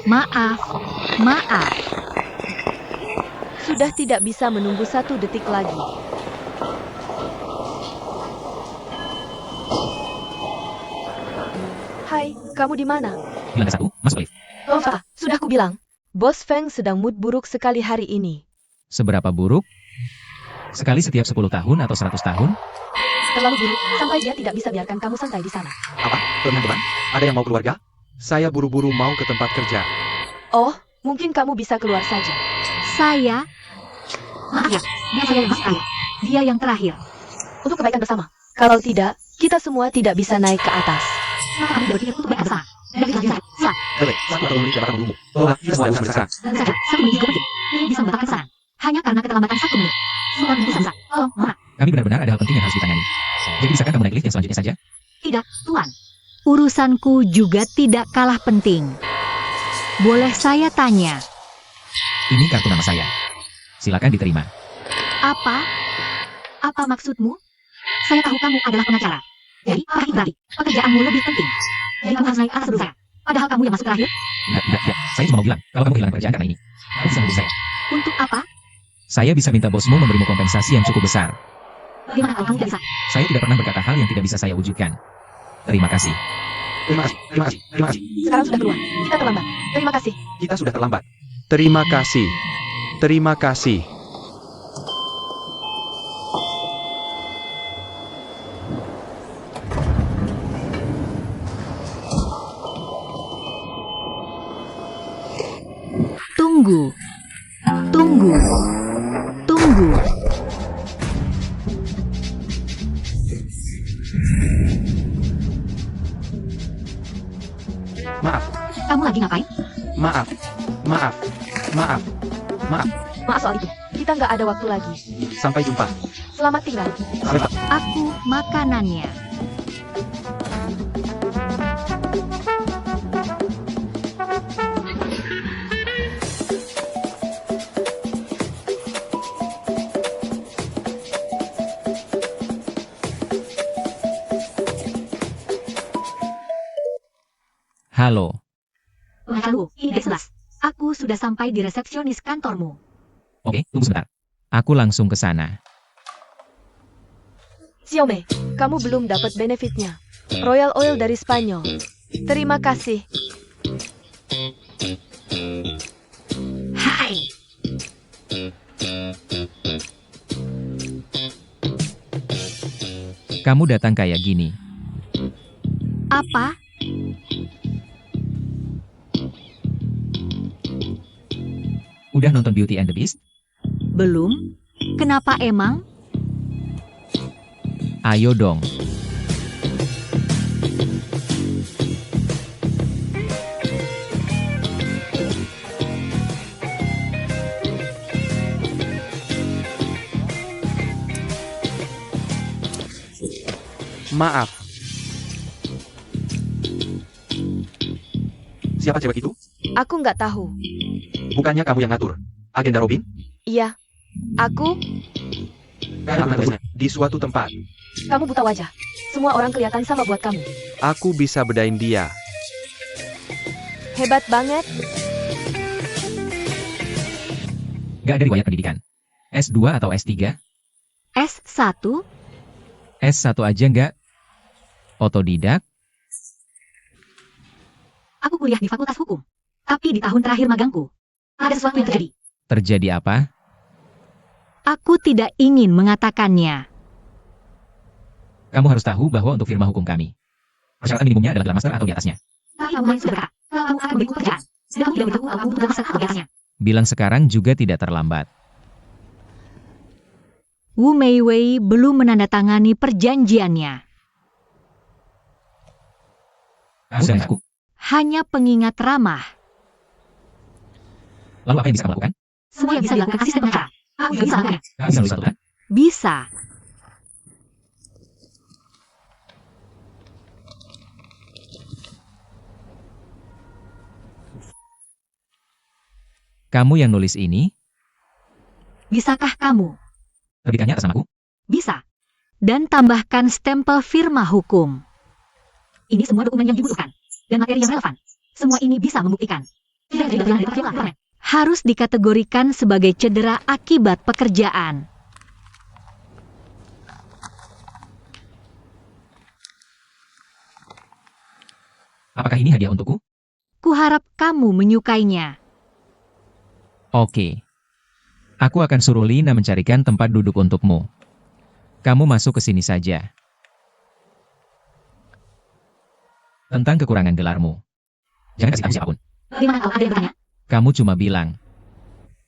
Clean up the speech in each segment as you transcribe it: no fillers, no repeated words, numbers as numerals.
Maaf, maaf. Sudah tidak bisa menunggu 1 detik lagi. Hai, kamu di mana? Di lantai 1, masuk lift. Nova, sudah kubilang. Bos Feng sedang mood buruk sekali hari ini. Seberapa buruk? Sekali setiap 10 tahun atau 100 tahun? Terlalu buruk, sampai dia tidak bisa biarkan kamu santai di sana. Apa? Teman-teman? Ada yang mau keluarga? Saya buru-buru mau ke tempat kerja. Oh, mungkin kamu bisa keluar saja. Saya... Maaf ya, saya yang terakhir. Dia yang terakhir. Untuk kebaikan bersama. Kalau tidak, kita semua tidak bisa naik ke atas. Maka kami berpikir untuk kebaikan bersama. Dari selanjutnya, siap. Lele, 1 atau 2 menit jabatan menunggu. Tolonglah, kita semua urusan sekarang. Tentu saja, 1 menit juga penting. Ini bisa membatalkan kesan. Hanya karena keterlambatan 1 menit. Sudah bisa. Oh, maaf. Kami benar-benar ada hal penting yang harus ditangani. Jadi bisakah kamu naik lift yang selanjutnya saja? Tidak, Tuan. Urusanku juga tidak kalah penting. Boleh saya tanya, Ini kartu nama saya. Silakan diterima. apa? Apa maksudmu? Saya tahu kamu adalah pengacara. Jadi, apa itu berarti? Pekerjaanmu lebih penting. Jadi kamu harus naik atas dulu saya. Padahal kamu yang masuk terakhir. Tidak. Saya cuma mau bilang, kalau kamu kehilangan pekerjaan karena ini, kamu bisa menghubungi saya. Untuk apa? Saya bisa minta bosmu memberimu kompensasi yang cukup besar. Bagaimana kalau kamu tidak bisa? Saya tidak pernah berkata hal yang tidak bisa saya wujudkan. Terima kasih. Terima kasih, terima kasih, terima kasih. Sekarang sudah keluar. Kita terlambat. Terima kasih. Kita sudah terlambat. Terima kasih. Terima kasih. Tunggu. Tunggu. Tunggu. Maaf, Kamu lagi ngapain? maaf, maaf, maaf, maaf. Maaf soal itu. Kita nggak ada waktu lagi. Sampai jumpa. Selamat tinggal. Sampai jumpa. Aku makanannya. Halo. Halo, ini D11. Aku sudah sampai di resepsionis kantormu. Oke, tunggu sebentar. Aku langsung ke sana. Xiaomei, kamu belum dapat benefitnya. Royal Oil dari Spanyol. Terima kasih. Hai. Kamu datang kayak gini. Apa? Udah nonton Beauty and the Beast? Belum? Kenapa emang? Ayo dong. Maaf. Siapa cewek itu? Aku nggak tahu. Bukannya kamu yang ngatur. Agenda Robin? Iya. Aku, Karena tulisnya di suatu tempat. kamu buta wajah. Semua orang kelihatan sama buat kamu. Aku bisa bedain dia. Hebat banget. Gak ada riwayat pendidikan. S2 atau S3? S1? S1 aja nggak? Otodidak? Aku kuliah di Fakultas Hukum. Tapi di tahun terakhir magangku, ada sesuatu yang terjadi. Terjadi apa? Aku tidak ingin mengatakannya. Kamu harus tahu bahwa untuk firma hukum kami, persyaratan minimumnya adalah gelar master atau di atasnya. Tapi kamu sudah berkata, kalau kamu akan memberiku pekerjaan. Sedang kamu tidak beritahu aku butuh master atau di atasnya. Bilang sekarang juga tidak terlambat. Wu Meiwei belum menandatangani perjanjiannya. Kamu dan aku. Hanya pengingat ramah. Lalu apa yang bisa kamu lakukan? Semua yang bisa dilakukan asisten pengacara. Aku juga bisa melakukannya. Kamu bisa menulis aturan? Bisa. Kamu yang nulis ini? Bisakah kamu? Terbitkannya atas namaku? Bisa. Dan tambahkan stempel firma hukum. Ini semua dokumen yang dibutuhkan. Dan materi yang relevan. Semua ini bisa membuktikan. Tidak jadi bagian dari pekerjaan. Harus dikategorikan sebagai cedera akibat pekerjaan. Apakah ini hadiah untukku? Kuharap kamu menyukainya. Oke. Aku akan suruh Lina mencarikan tempat duduk untukmu. Kamu masuk ke sini saja. Tentang kekurangan gelarmu. Jangan kasih tahu siapapun. Di mana kau ada yang bertanya? Kamu cuma bilang.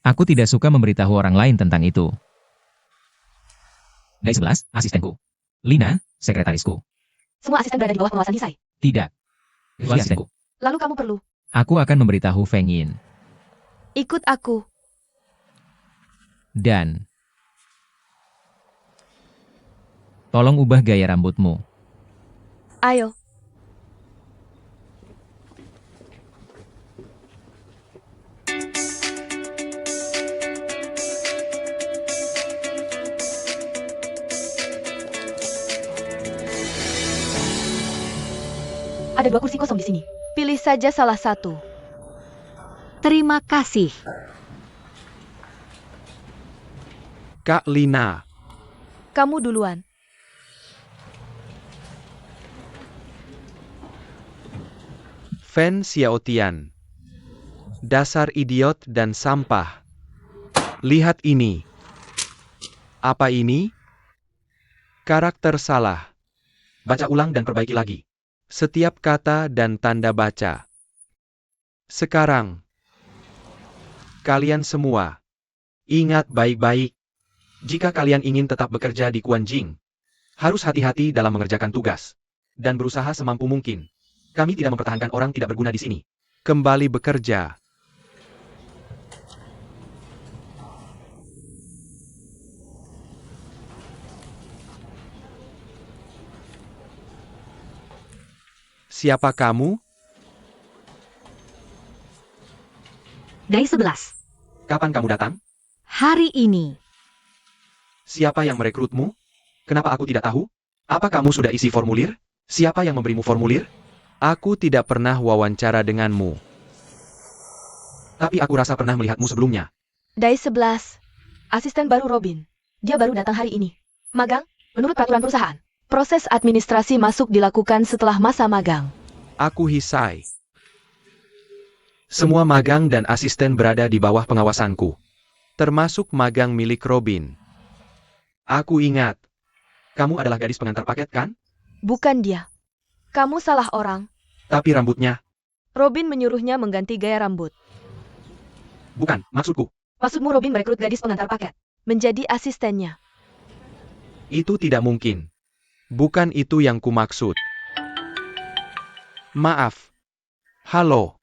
Aku tidak suka memberitahu orang lain tentang itu. Dari 11, asistenku. Lina, sekretarisku. Semua asisten berada di bawah pengawasan Hisai. Tidak. Kecuali asistenku. Lalu kamu perlu Aku akan memberitahu Feng Yin. ikut aku. Dan tolong ubah gaya rambutmu. Ayo. Ada 2 kursi kosong di sini. Pilih saja salah satu. Terima kasih. Kak Lina. Kamu duluan. Fen Xiaotian. Dasar idiot dan sampah. Lihat ini. Apa ini? Karakter salah. Baca ulang dan perbaiki lagi. Setiap kata dan tanda baca. Sekarang, kalian semua, ingat baik-baik. Jika kalian ingin tetap bekerja di Quanjing, harus hati-hati dalam mengerjakan tugas. Dan berusaha semampu mungkin. Kami tidak mempertahankan orang tidak berguna di sini. Kembali bekerja. Siapa kamu? Dari 11. Kapan kamu datang? Hari ini. Siapa yang merekrutmu? Kenapa aku tidak tahu? Apa kamu sudah isi formulir? Siapa yang memberimu formulir? Aku tidak pernah wawancara denganmu. Tapi aku rasa pernah melihatmu sebelumnya. Dai 11. Asisten baru Robin. Dia baru datang hari ini. Magang, menurut peraturan perusahaan. Proses administrasi masuk dilakukan setelah masa magang. Aku Hisai. Semua magang dan asisten berada di bawah pengawasanku. Termasuk magang milik Robin. Aku ingat. Kamu adalah gadis pengantar paket, kan? Bukan dia. Kamu salah orang. Tapi rambutnya. Robin menyuruhnya mengganti gaya rambut. Bukan, maksudku. Maksudmu Robin merekrut gadis pengantar paket? Menjadi asistennya. Itu tidak mungkin. Bukan itu yang kumaksud. Maaf. Halo.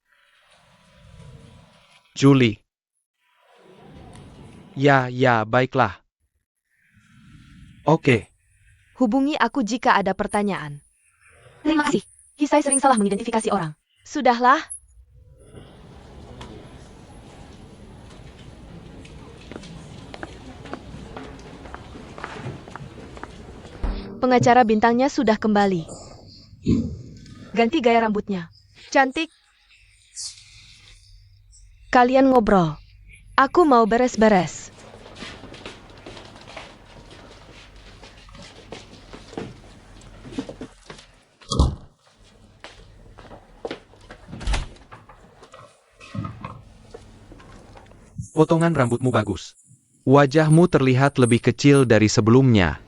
Julie. Ya, baiklah. Oke. Hubungi aku jika ada pertanyaan. Terima kasih. Hisai sering salah mengidentifikasi orang. Sudahlah. Pengacara bintangnya sudah kembali. Ganti gaya rambutnya. Cantik. Kalian ngobrol. Aku mau beres-beres. Potongan rambutmu bagus. Wajahmu terlihat lebih kecil dari sebelumnya.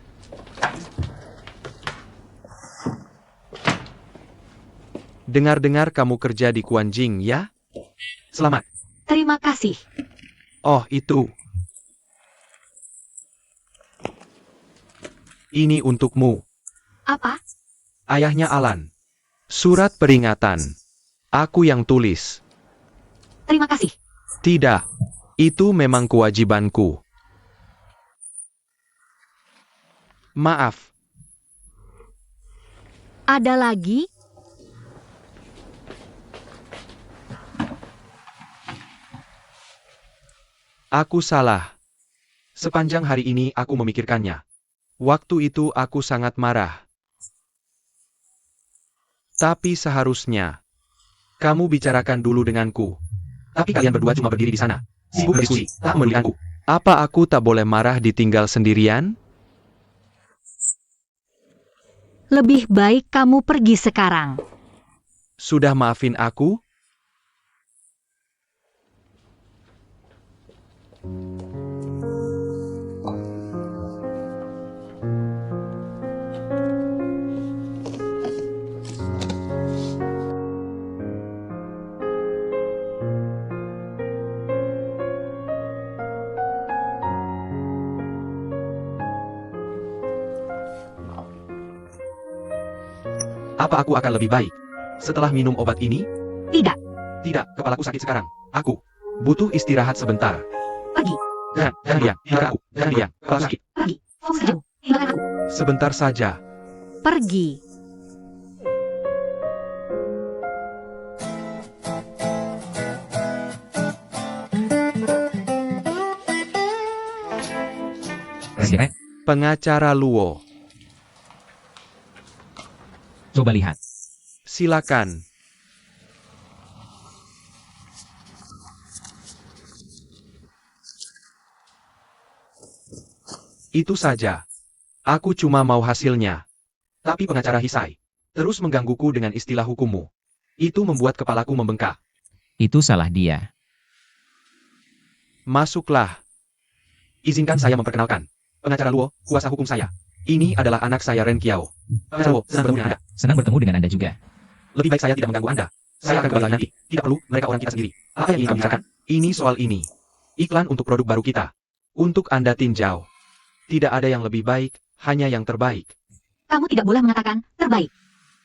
Dengar-dengar kamu kerja di Quanjing, ya? Selamat. Terima kasih. Oh, itu. Ini untukmu. Apa? Ayahnya Alan. Surat peringatan. Aku yang tulis. Terima kasih. Tidak. Itu memang kewajibanku. Maaf. Ada lagi? Aku salah. Sepanjang hari ini aku memikirkannya. Waktu itu aku sangat marah. Tapi seharusnya kamu bicarakan dulu denganku. Tapi kalian berdua cuma berdiri di sana. Sibuk berdiskusi, tak memedulikanku. Apa aku tak boleh marah ditinggal sendirian? Lebih baik kamu pergi sekarang. Sudah maafin aku? Apa aku akan lebih baik setelah minum obat ini? Tidak. Tidak, kepalaku sakit sekarang. Aku butuh istirahat sebentar. Pergi. Jangan diam, tinggalkan aku. Jangan diam, kepala sakit. Pergi. Fokus kerjamu. Tinggalkan aku. Sebentar saja. Pergi. Presiden Ren, Pengacara Luo, coba lihat. silakan. Itu saja. Aku cuma mau hasilnya. Tapi pengacara Hisai terus menggangguku dengan istilah hukummu. Itu membuat kepalaku membengkak. Itu salah dia. Masuklah. Izinkan saya memperkenalkan. Pengacara Luo, kuasa hukum saya. Ini adalah anak saya Ren Qiao. Pengacara Luo, senang bertemu dengan Anda. Senang bertemu dengan Anda juga. Lebih baik saya tidak mengganggu Anda. Saya akan kembali lagi nanti. Tidak perlu, mereka orang kita sendiri. Apa yang ingin kamu bicarakan? Ini soal ini. Iklan untuk produk baru kita. Untuk Anda tinjau. Tidak ada yang lebih baik, hanya yang terbaik. Kamu tidak boleh mengatakan terbaik.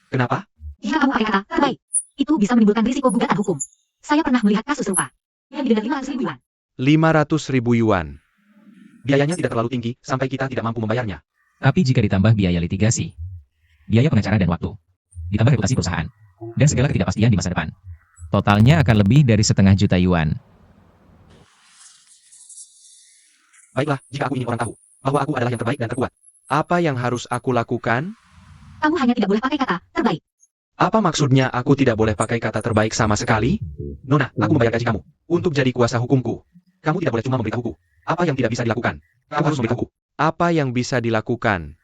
Kenapa? Jika kamu pakai kata terbaik, itu bisa menimbulkan risiko gugatan hukum. Saya pernah melihat kasus serupa. Yang didenda 500.000 yuan. 500.000 yuan. Biayanya tidak terlalu tinggi, sampai kita tidak mampu membayarnya. Tapi jika ditambah biaya litigasi, biaya pengacara dan waktu, ditambah reputasi perusahaan, dan segala ketidakpastian di masa depan, totalnya akan lebih dari 500 juta yuan. Baiklah, jika aku ingin orang tahu bahwa aku adalah yang terbaik dan terkuat. Apa yang harus aku lakukan? Kamu hanya tidak boleh pakai kata terbaik. Apa maksudnya aku tidak boleh pakai kata terbaik sama sekali? Nona, aku membayar gaji kamu untuk jadi kuasa hukumku. Kamu tidak boleh cuma memberitahuku apa yang tidak bisa dilakukan. Kamu harus memberitahuku apa yang bisa dilakukan.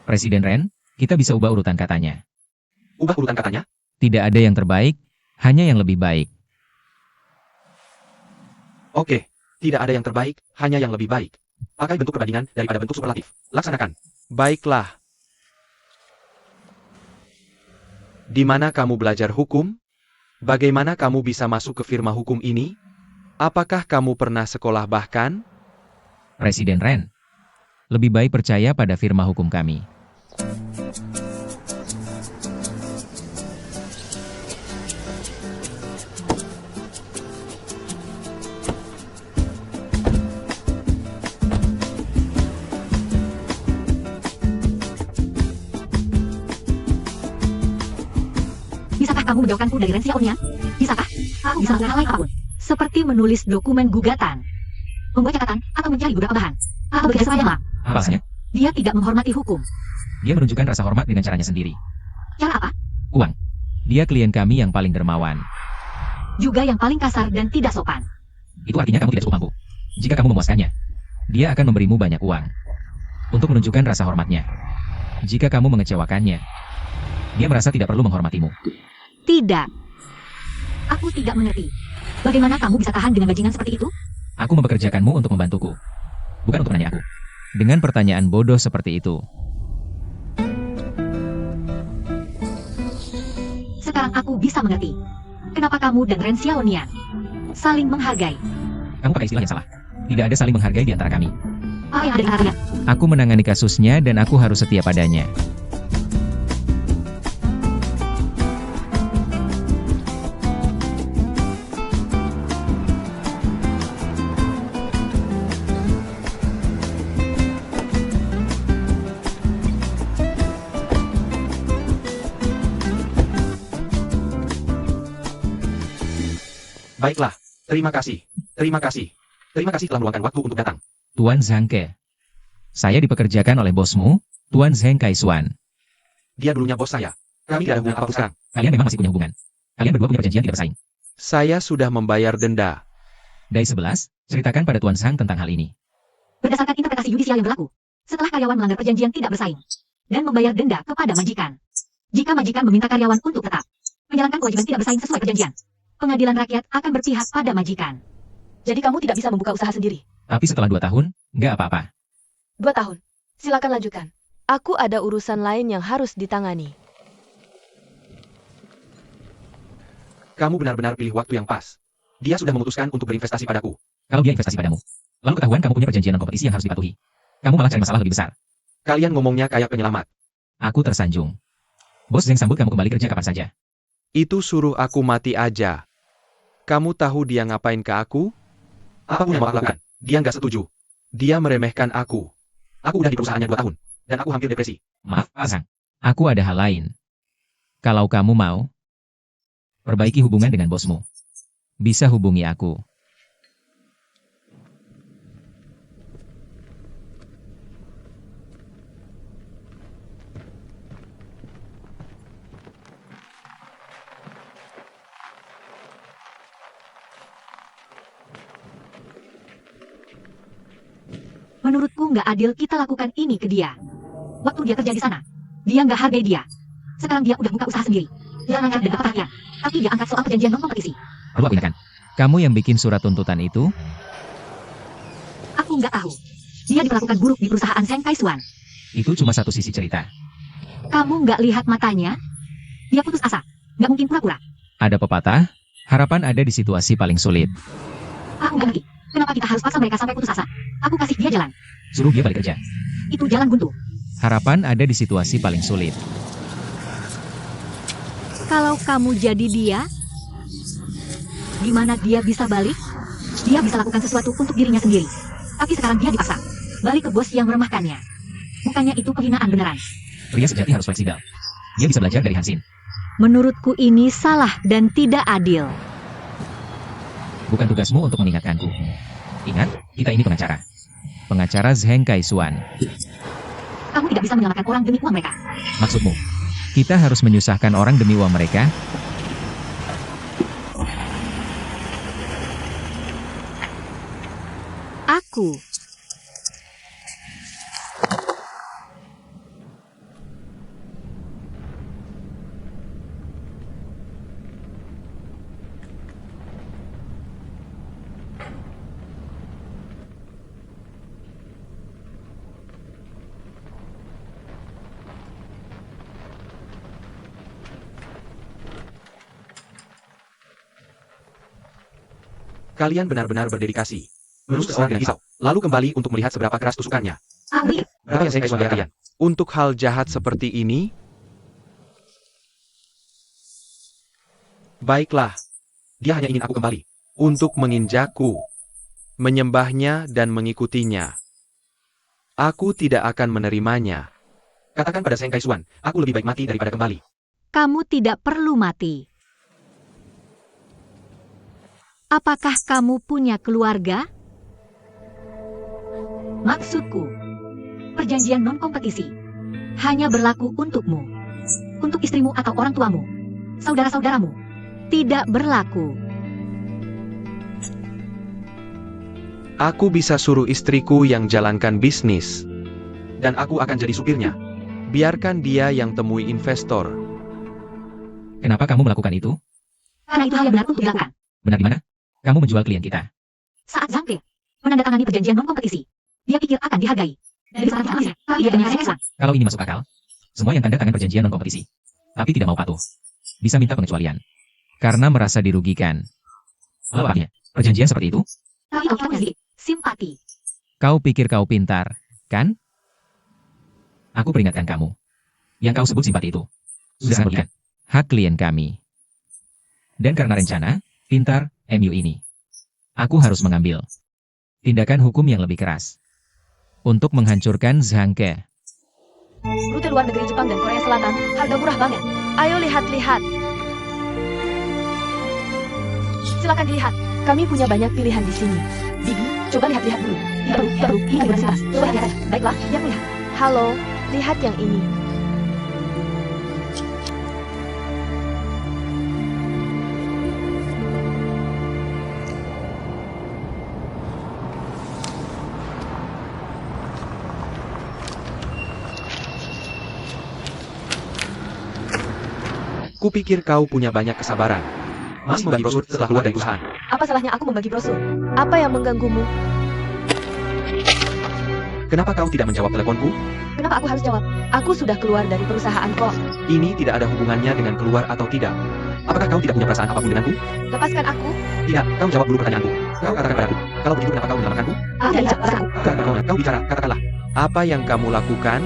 Presiden Ren, kita bisa ubah urutan katanya. Ubah urutan katanya? Tidak ada yang terbaik, hanya yang lebih baik. Oke, tidak ada yang terbaik, hanya yang lebih baik. Pakai bentuk perbandingan daripada bentuk superlatif. Laksanakan. Baiklah. Di mana kamu belajar hukum? Bagaimana kamu bisa masuk ke firma hukum ini? Apakah kamu pernah sekolah bahkan? Presiden Ren, lebih baik percaya pada firma hukum kami. Bisakah kamu menjauhkanku dari Ren Xiaonian? Bisakah? Aku bisa melakukan hal lain apapun. Seperti menulis dokumen gugatan. Membuat catatan atau mencari beberapa bahan. Atau bekerja sama yang lemah. Apa alasannya? Dia tidak menghormati hukum. Dia menunjukkan rasa hormat dengan caranya sendiri. Cara apa? Uang. Dia klien kami yang paling dermawan. Juga yang paling kasar dan tidak sopan. Itu artinya kamu tidak cukup mampu. Jika kamu memuaskannya, dia akan memberimu banyak uang. Untuk menunjukkan rasa hormatnya. Jika kamu mengecewakannya, dia merasa tidak perlu menghormatimu. Tidak. Aku tidak mengerti. Bagaimana kamu bisa tahan dengan bajingan seperti itu? Aku mempekerjakanmu untuk membantuku. Bukan untuk menanya aku. Dengan pertanyaan bodoh seperti itu. Sekarang aku bisa mengerti. Kenapa kamu dan Ren Xiaonian saling menghargai? Kamu pakai istilah yang salah. Tidak ada saling menghargai di antara kami. Apa yang ada di antara kalian? Aku menangani kasusnya dan aku harus setia padanya. Baiklah, terima kasih. Terima kasih. Terima kasih telah meluangkan waktu untuk datang. Tuan Zhangke. Saya dipekerjakan oleh bosmu, Tuan Zheng Kaisuan. Dia dulunya bos saya. Kami tidak ada hubungan apapun sekarang. Kalian memang masih punya hubungan. Kalian berdua punya perjanjian tidak bersaing. Saya sudah membayar denda. Dai 11, ceritakan pada Tuan Zhang tentang hal ini. Berdasarkan interpretasi yudisial yang berlaku, setelah karyawan melanggar perjanjian tidak bersaing dan membayar denda kepada majikan. Jika majikan meminta karyawan untuk tetap menjalankan kewajiban tidak bersaing sesuai perjanjian, pengadilan rakyat akan berpihak pada majikan. Jadi kamu tidak bisa membuka usaha sendiri. Tapi setelah 2 tahun, nggak apa-apa. 2 tahun. Silakan lanjutkan. Aku ada urusan lain yang harus ditangani. Kamu benar-benar pilih waktu yang pas. Dia sudah memutuskan untuk berinvestasi padaku. Kalau dia investasi padamu, lalu ketahuan kamu punya perjanjian non-kompetisi yang harus dipatuhi. Kamu malah cari masalah lebih besar. Kalian ngomongnya kayak penyelamat. Aku tersanjung. Bos Zheng sambut kamu kembali kerja kapan saja. Itu suruh aku mati aja. Kamu tahu dia ngapain ke aku? Apapun yang mau aku lakukan, dia nggak setuju. Dia meremehkan aku. Aku udah di perusahaannya 2 tahun, dan aku hampir depresi. Maaf, Pak Zhang. Aku ada hal lain. Kalau kamu mau, perbaiki hubungan dengan bosmu. Bisa hubungi aku. Menurutku nggak adil kita lakukan ini ke dia. Waktu dia kerja di sana, dia nggak hargai dia. Sekarang dia udah buka usaha sendiri. Dia ngangkat dan dapat perhatian. Tapi dia angkat soal perjanjian non-kompetisi. Perlu aku ingatkan. Kamu yang bikin surat tuntutan itu, Aku nggak tahu. Dia diperlakukan buruk di perusahaan Zheng Kaisuan. itu cuma satu sisi cerita. Kamu nggak lihat matanya? Dia putus asa. Nggak mungkin pura-pura. Ada pepatah, harapan ada di situasi paling sulit. Aku nggak ngerti. Kenapa kita harus paksa mereka sampai putus asa? Aku kasih dia jalan. Suruh dia balik kerja. Itu jalan buntu. Harapan ada di situasi paling sulit. Kalau kamu jadi dia, Gimana dia bisa balik? Dia bisa lakukan sesuatu untuk dirinya sendiri. Tapi sekarang dia dipaksa. Balik ke bos yang meremahkannya. Bukannya itu penghinaan beneran. Pria sejati harus fleksibel. Dia bisa belajar dari Hansin. menurutku ini salah dan tidak adil. Bukan tugasmu untuk mengingatkanku. Ingat, kita ini pengacara. Pengacara Zheng Kaisuan. Kamu tidak bisa menyelamatkan orang demi uang mereka. Maksudmu, kita harus menyusahkan orang demi uang mereka? Aku Kalian benar-benar berdedikasi. Lurus ke seorang dengan pisau, lalu kembali untuk melihat seberapa keras tusukannya. Ambil. Berapa yang saya kasih kalian? Untuk hal jahat seperti ini? Baiklah. Dia hanya ingin aku kembali. Untuk menginjakku. Menyembahnya dan mengikutinya. Aku tidak akan menerimanya. Katakan pada Zheng Kaisuan, aku lebih baik mati daripada kembali. Kamu tidak perlu mati. Apakah kamu punya keluarga? Maksudku, perjanjian non-kompetisi hanya berlaku untukmu, untuk istrimu atau orang tuamu, saudara-saudaramu. Tidak berlaku. Aku bisa suruh istriku yang jalankan bisnis. Dan aku akan jadi supirnya. Biarkan dia yang temui investor. Kenapa kamu melakukan itu? Karena itu hal yang benar untuk dilakukan. Benar di mana? Kamu menjual klien kita. Saat Zhang Ke menandatangani perjanjian non-kompetisi, dia pikir akan dihargai. Dari seorang analisa, tapi dia dengan Zheng Kaisuan. Kalau ini masuk akal, semua yang tanda tangan perjanjian non-kompetisi, tapi tidak mau patuh, bisa minta pengecualian. Karena merasa dirugikan. Lalu artinya, perjanjian seperti itu? Tapi kalau sedikit, simpati. Kau pikir kau pintar, kan? Aku peringatkan kamu. Yang kau sebut simpati itu sudah sangat merugikan hak klien kami. Dan karena rencana, pintar, MU ini, aku harus mengambil tindakan hukum yang lebih keras untuk menghancurkan Zhang Ke. Rute luar negeri Jepang dan Korea Selatan, harga murah banget. Ayo lihat-lihat. Silakan dilihat. Kami punya banyak pilihan di sini. Bibi, coba lihat-lihat dulu. Tidak perlu, ini universitas. Coba lihat saja. Baiklah, yang melihat. Halo, lihat yang ini. Kupikir kau punya banyak kesabaran. Masih membagi brosur setelah keluar dari perusahaan. Apa salahnya aku membagi brosur? Apa yang mengganggumu? Kenapa kau tidak menjawab teleponku? Kenapa aku harus jawab? Aku sudah keluar dari perusahaan kok. Ini tidak ada hubungannya dengan keluar atau tidak. Apakah kau tidak punya perasaan apapun denganku? Lepaskan aku. Tidak, kau jawab dulu pertanyaanku. Kau katakan padaku. Kalau begitu kenapa kau menyelamatkanku? Tidak, lepaskan aku. Kau bicara, katakanlah. Apa yang kamu lakukan?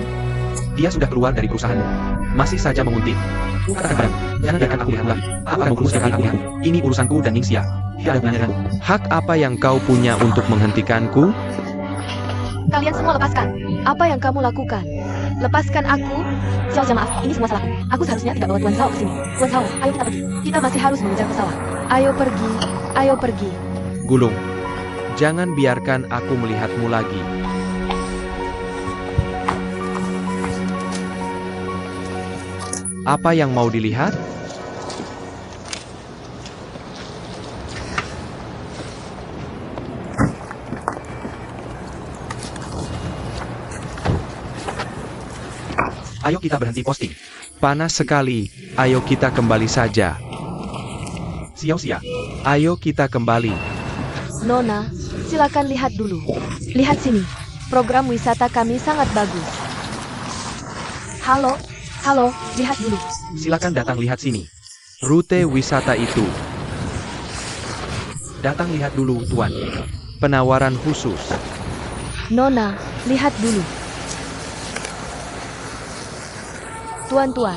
Dia sudah keluar dari perusahaanmu. Masih saja menguntit. Katakan padaku. Jangan biarkan aku lihat lagi. Apa yang membunuh setiap kali aku lihatmu? Ini urusanku dan Ningxia. Tidak ada hubungannya denganku. Hak apa yang kau punya untuk menghentikanku? Kalian semua lepaskan. Apa yang kamu lakukan? Lepaskan aku. Xiao Xia, maaf, ini semua salahku. Aku seharusnya tidak bawa Tuan Zhao ke sini. Tuan Zhao, ayo kita pergi. Kita masih harus mengejar pesawat. Ayo pergi. Ayo pergi. Gulung. Jangan biarkan aku melihatmu lagi. Apa yang mau dilihat? Ayo kita berhenti posting. Panas sekali. Ayo kita kembali saja. Xiao Xia. Ayo kita kembali. Nona, silakan lihat dulu. Lihat sini. Program wisata kami sangat bagus. Halo, halo, lihat dulu. Silakan datang lihat sini. Rute wisata itu. Datang lihat dulu, Tuan. Penawaran khusus. Nona, lihat dulu. Tuan-tuan,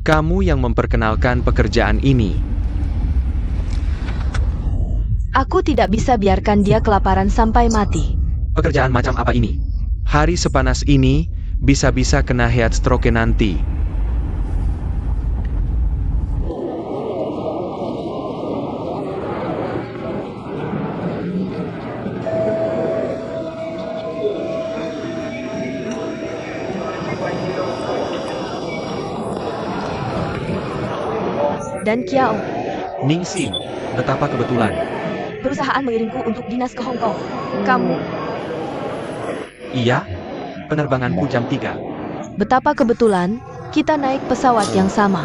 Kamu yang memperkenalkan pekerjaan ini. aku tidak bisa biarkan dia kelaparan sampai mati. Pekerjaan macam apa ini? Hari sepanas ini, bisa-bisa kena heat stroke nanti. Dan Kiao, Ningxing, betapa kebetulan. perusahaan mengirimku untuk dinas ke Hong Kong. Kamu, Iya, penerbanganku jam 3. betapa kebetulan kita naik pesawat yang sama.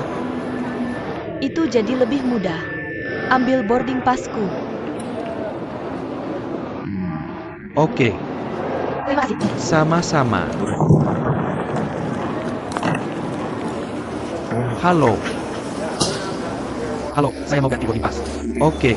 Itu jadi lebih mudah. Ambil boarding passku. Oke, Terima kasih. sama-sama. Halo. Halo, saya mau ganti boarding pass. Oke.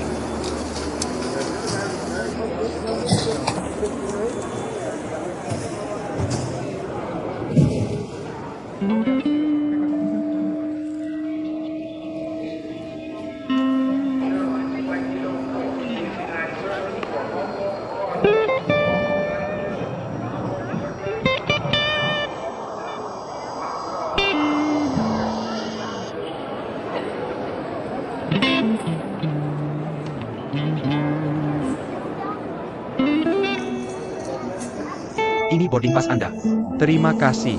Ini boarding pass Anda. Terima kasih.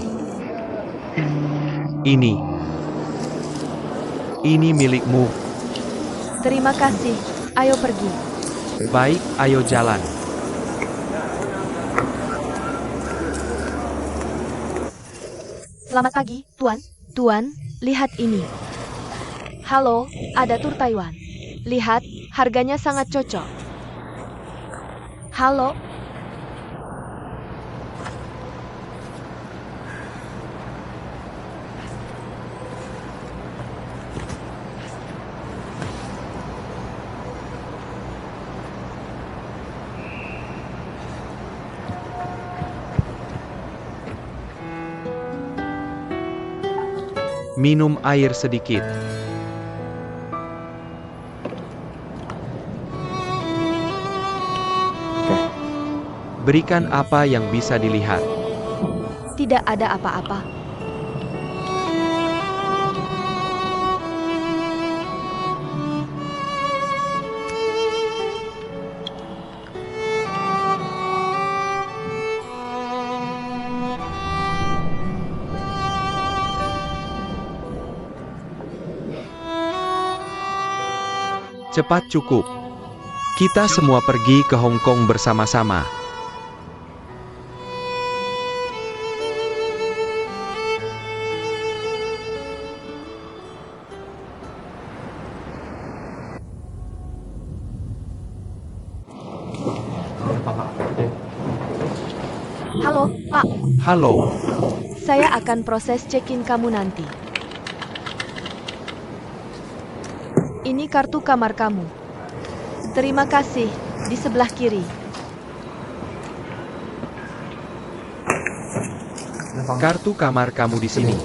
Ini milikmu. Terima kasih. Ayo pergi. Baik, ayo jalan. Selamat pagi, Tuan. Tuan, lihat ini. Halo, ada tur Taiwan. Lihat, harganya sangat cocok. Halo. Minum air sedikit. Berikan apa yang bisa dilihat. Tidak ada apa-apa. Cepat cukup. Kita semua pergi ke Hong Kong bersama-sama. Halo, Saya akan proses check-in kamu nanti. Ini kartu kamar kamu. Terima kasih, di sebelah kiri. kartu kamar kamu di sini.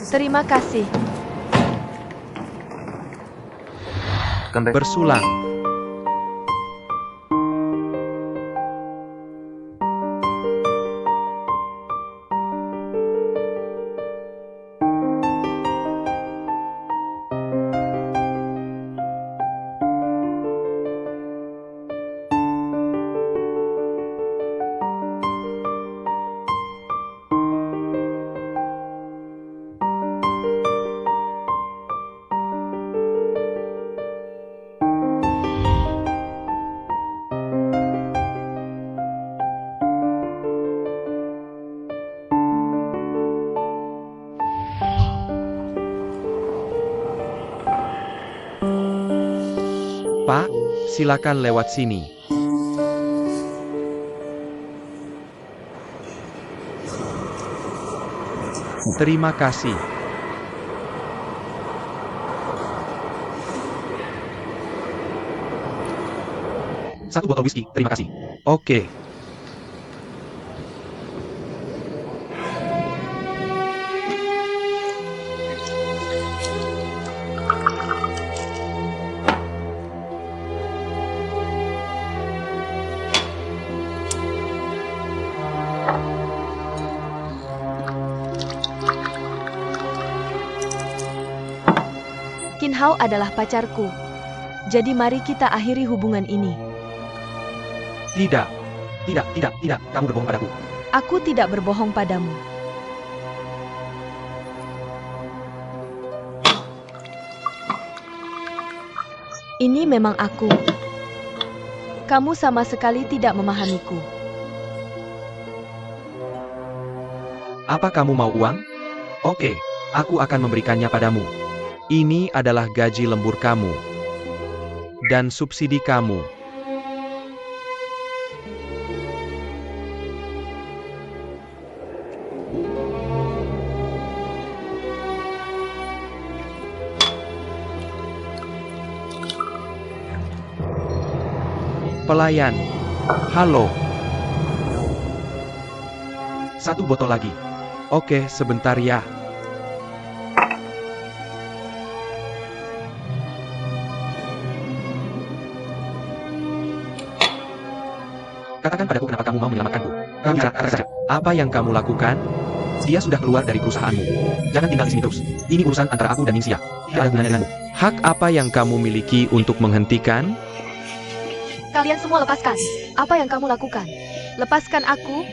Terima kasih. Bersulang. Pak, silakan lewat sini. Terima kasih. Satu botol whisky, terima kasih. Oke. Qin Hao adalah pacarku. Jadi mari kita akhiri hubungan ini. Tidak. Kamu berbohong padaku. Aku tidak berbohong padamu. Ini memang aku. Kamu sama sekali tidak memahamiku. Apa kamu mau uang? Oke, aku akan memberikannya padamu. Ini adalah gaji lembur kamu. Dan subsidi kamu. Pelayan. Halo. Satu botol lagi. Oke, sebentar ya. Katakan padaku kenapa kamu mau menyelamatkanku. Kamu kata saja. Apa yang kamu lakukan? Dia sudah keluar dari perusahaanmu. Jangan tinggal di sini terus. Ini urusan antara aku dan Ningxia. Tidak ada gunanya denganmu. Hak apa yang kamu miliki untuk menghentikan? Kalian semua lepaskan. Apa yang kamu lakukan? Lepaskan aku.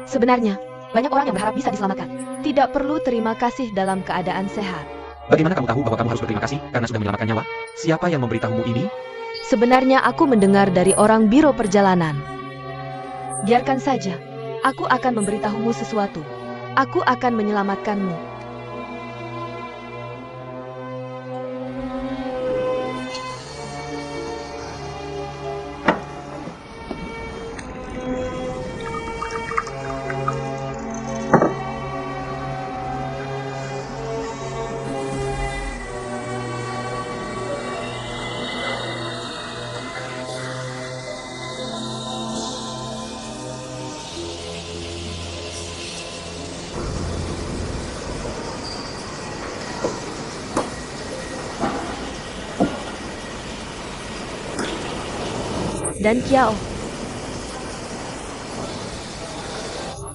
Sebenarnya, banyak orang yang berharap bisa diselamatkan. Tidak perlu terima kasih dalam keadaan sehat. Bagaimana kamu tahu bahwa kamu harus berterima kasih karena sudah menyelamatkan nyawa? Siapa yang memberitahumu ini? Sebenarnya aku mendengar dari orang biro perjalanan. Biarkan saja. Aku akan memberitahumu sesuatu. Aku akan menyelamatkanmu.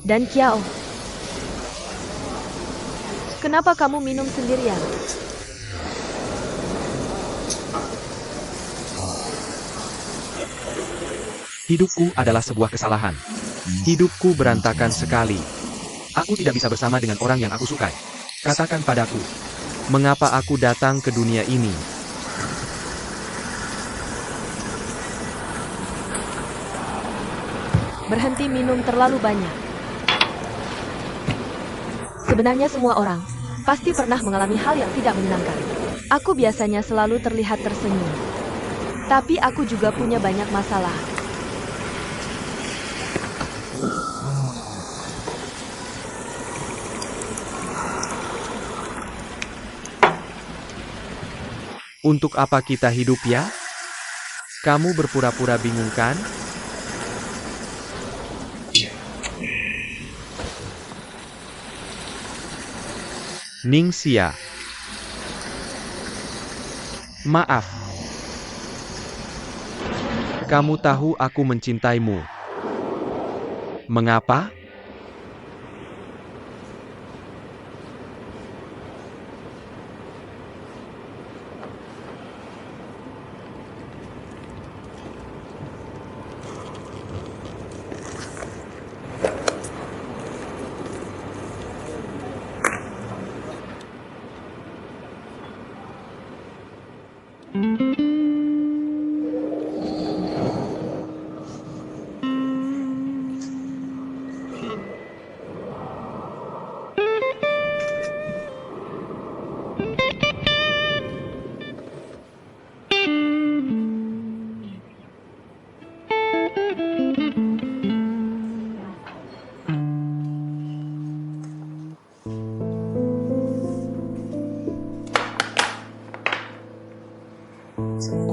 Dan Kiao. Kenapa kamu minum sendirian? Hidupku adalah sebuah kesalahan. Hidupku berantakan sekali. Aku tidak bisa bersama dengan orang yang aku sukai. Katakan padaku, Mengapa aku datang ke dunia ini? Berhenti minum terlalu banyak. Sebenarnya semua orang pasti pernah mengalami hal yang tidak menyenangkan. Aku biasanya selalu terlihat tersenyum. Tapi aku juga punya banyak masalah. Untuk apa kita hidup ya? Kamu berpura-pura bingung kan? Ningxia. Maaf. Kamu tahu aku mencintaimu. Mengapa?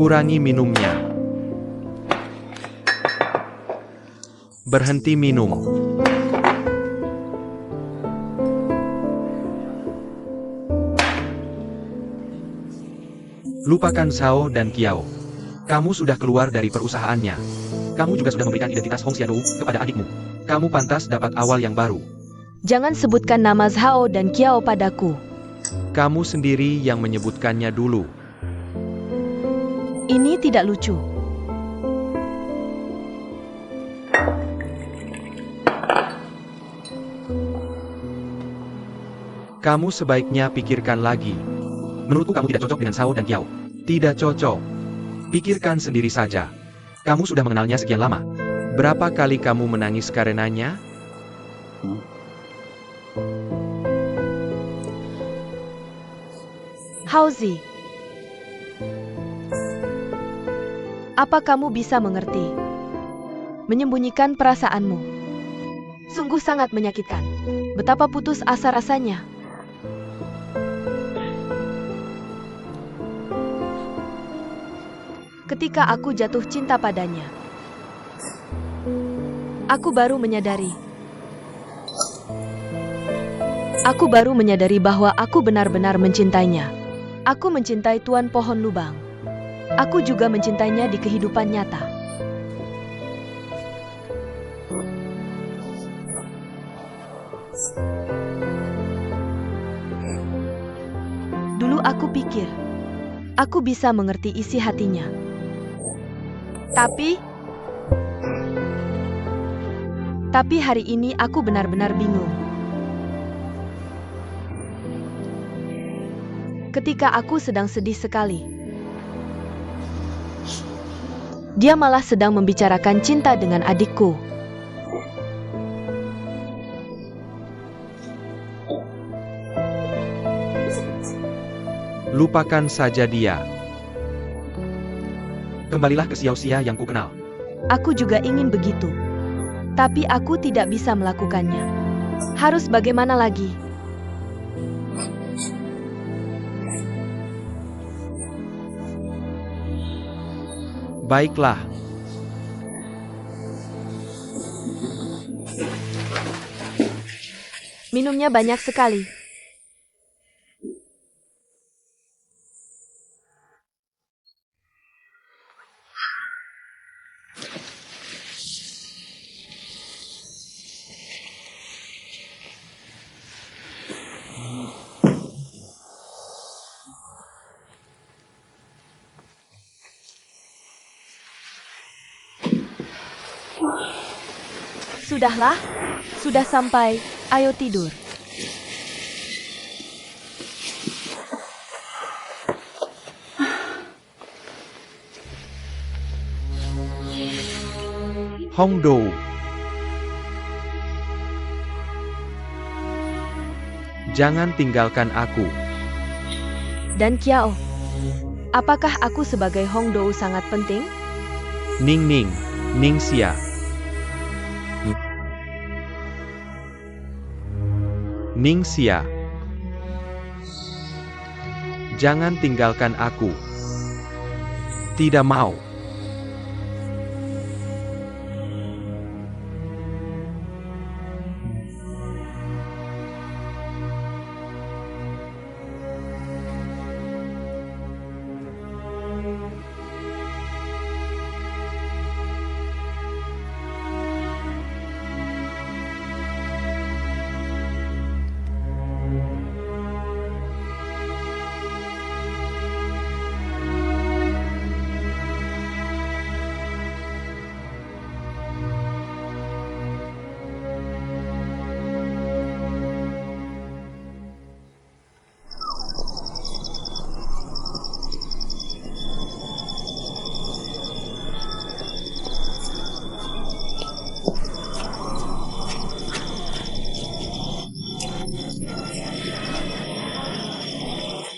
Kurangi minumnya. Berhenti minum. Lupakan Zhao dan Qiao. Kamu sudah keluar dari perusahaannya. Kamu juga sudah memberikan identitas Hong Xiaodou kepada adikmu. Kamu pantas dapat awal yang baru. Jangan sebutkan nama Zhao dan Qiao padaku. Kamu sendiri yang menyebutkannya dulu. Ini tidak lucu. Kamu sebaiknya pikirkan lagi. Menurutku kamu tidak cocok dengan Zhao dan Qiao. Tidak cocok. Pikirkan sendiri saja. Kamu sudah mengenalnya sekian lama. Berapa kali kamu menangis karenanya? Haozi, apa kamu bisa mengerti? Menyembunyikan perasaanmu. Sungguh sangat menyakitkan. Betapa putus asa rasanya. Ketika aku jatuh cinta padanya, aku baru menyadari. Aku baru menyadari bahwa aku benar-benar mencintainya. Aku mencintai Tuan Pohon Lubang. Aku juga mencintainya di kehidupan nyata. Dulu aku pikir, aku bisa mengerti isi hatinya. Tapi hari ini aku benar-benar bingung. Ketika aku sedang sedih sekali, dia malah sedang membicarakan cinta dengan adikku. Lupakan saja dia. Kembalilah ke Xiao Xia yang kukenal. Aku juga ingin begitu. Tapi aku tidak bisa melakukannya. Harus bagaimana lagi? Baiklah. Minumnya banyak sekali. Sudahlah, sudah sampai, ayo tidur. Hongdou. Jangan tinggalkan aku. Dan Kiao, apakah aku sebagai Hongdou sangat penting? Ning Ning, Ningxia. Ningxia. Jangan tinggalkan aku. Tidak mau.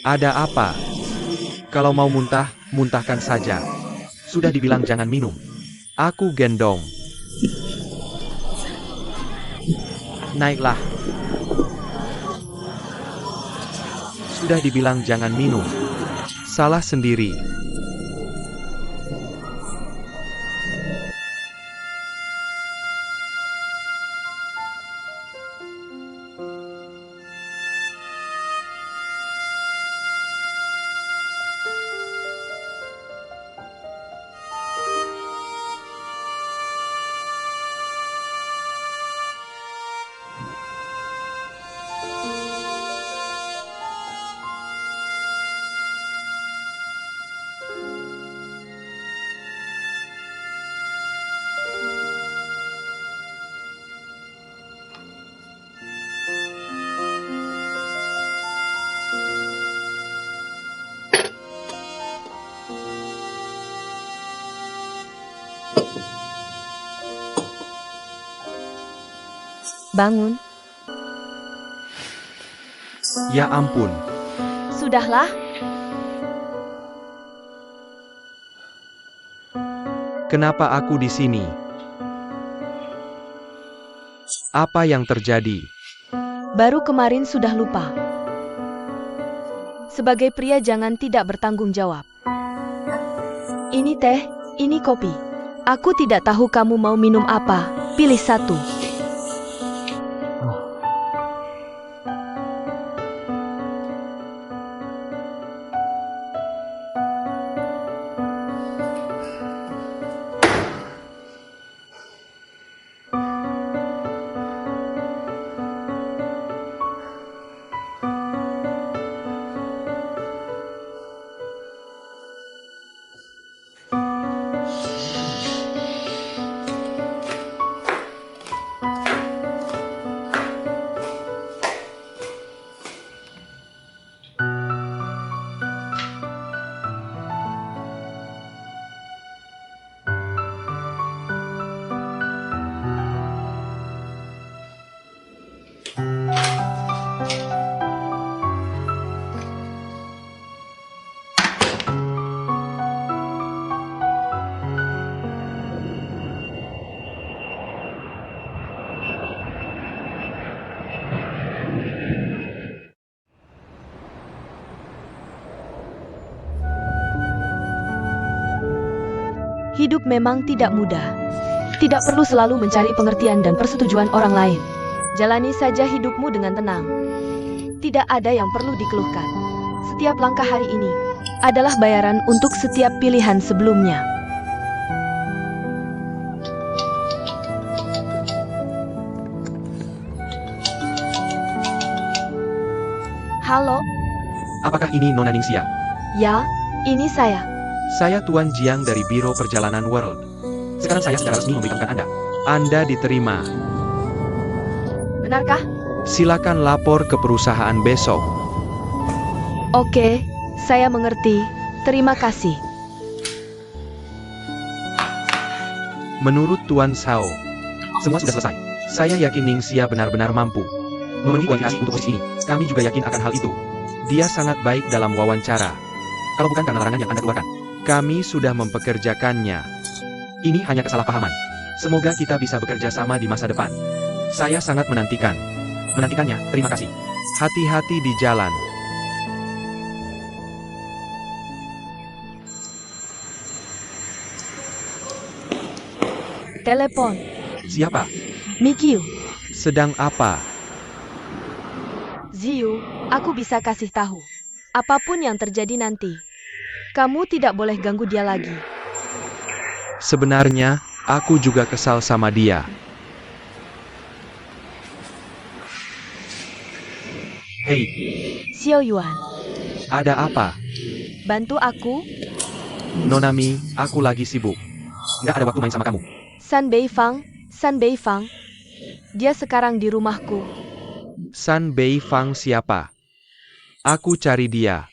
Ada apa? Kalau mau muntah, muntahkan saja. Sudah dibilang jangan minum. Aku gendong. Naiklah. Sudah dibilang jangan minum. Salah sendiri. Bangun. Ya ampun. Sudahlah. Kenapa aku di sini? Apa yang terjadi? Baru kemarin sudah lupa. Sebagai pria jangan tidak bertanggung jawab. Ini teh, ini kopi. Aku tidak tahu kamu mau minum apa. Pilih satu. Hidup memang tidak mudah. Tidak perlu selalu mencari pengertian dan persetujuan orang lain. Jalani saja hidupmu dengan tenang. Tidak ada yang perlu dikeluhkan. Setiap langkah hari ini adalah bayaran untuk setiap pilihan sebelumnya. Halo? Apakah ini Nona Ningxia? Ya, ini saya. Saya Tuan Jiang dari Biro Perjalanan World. Sekarang saya secara resmi memberitahukan Anda. Anda diterima. Benarkah? Silakan lapor ke perusahaan besok. Oke, saya mengerti. Terima kasih. Menurut Tuan Sao, semua sudah selesai. Saya yakin Ning Xia benar-benar mampu memenuhi kualifikasi untuk posisi ini. Kami juga yakin akan hal itu. Dia sangat baik dalam wawancara. Kalau bukan karena larangan yang Anda keluarkan, kami sudah mempekerjakannya. Ini hanya kesalahpahaman. Semoga kita bisa bekerja sama di masa depan. Saya sangat menantikannya. Terima kasih. Hati-hati di jalan. Telepon. Siapa? Mikio. Sedang apa? Ziyu, aku bisa kasih tahu. Apapun yang terjadi nanti, kamu tidak boleh ganggu dia lagi. Sebenarnya, aku juga kesal sama dia. Hei, Xiao Yuan, ada apa? bantu aku. Nonami, aku lagi sibuk. Nggak ada waktu main sama kamu. San Beifang. Dia sekarang di rumahku. San Beifang siapa? Aku cari dia.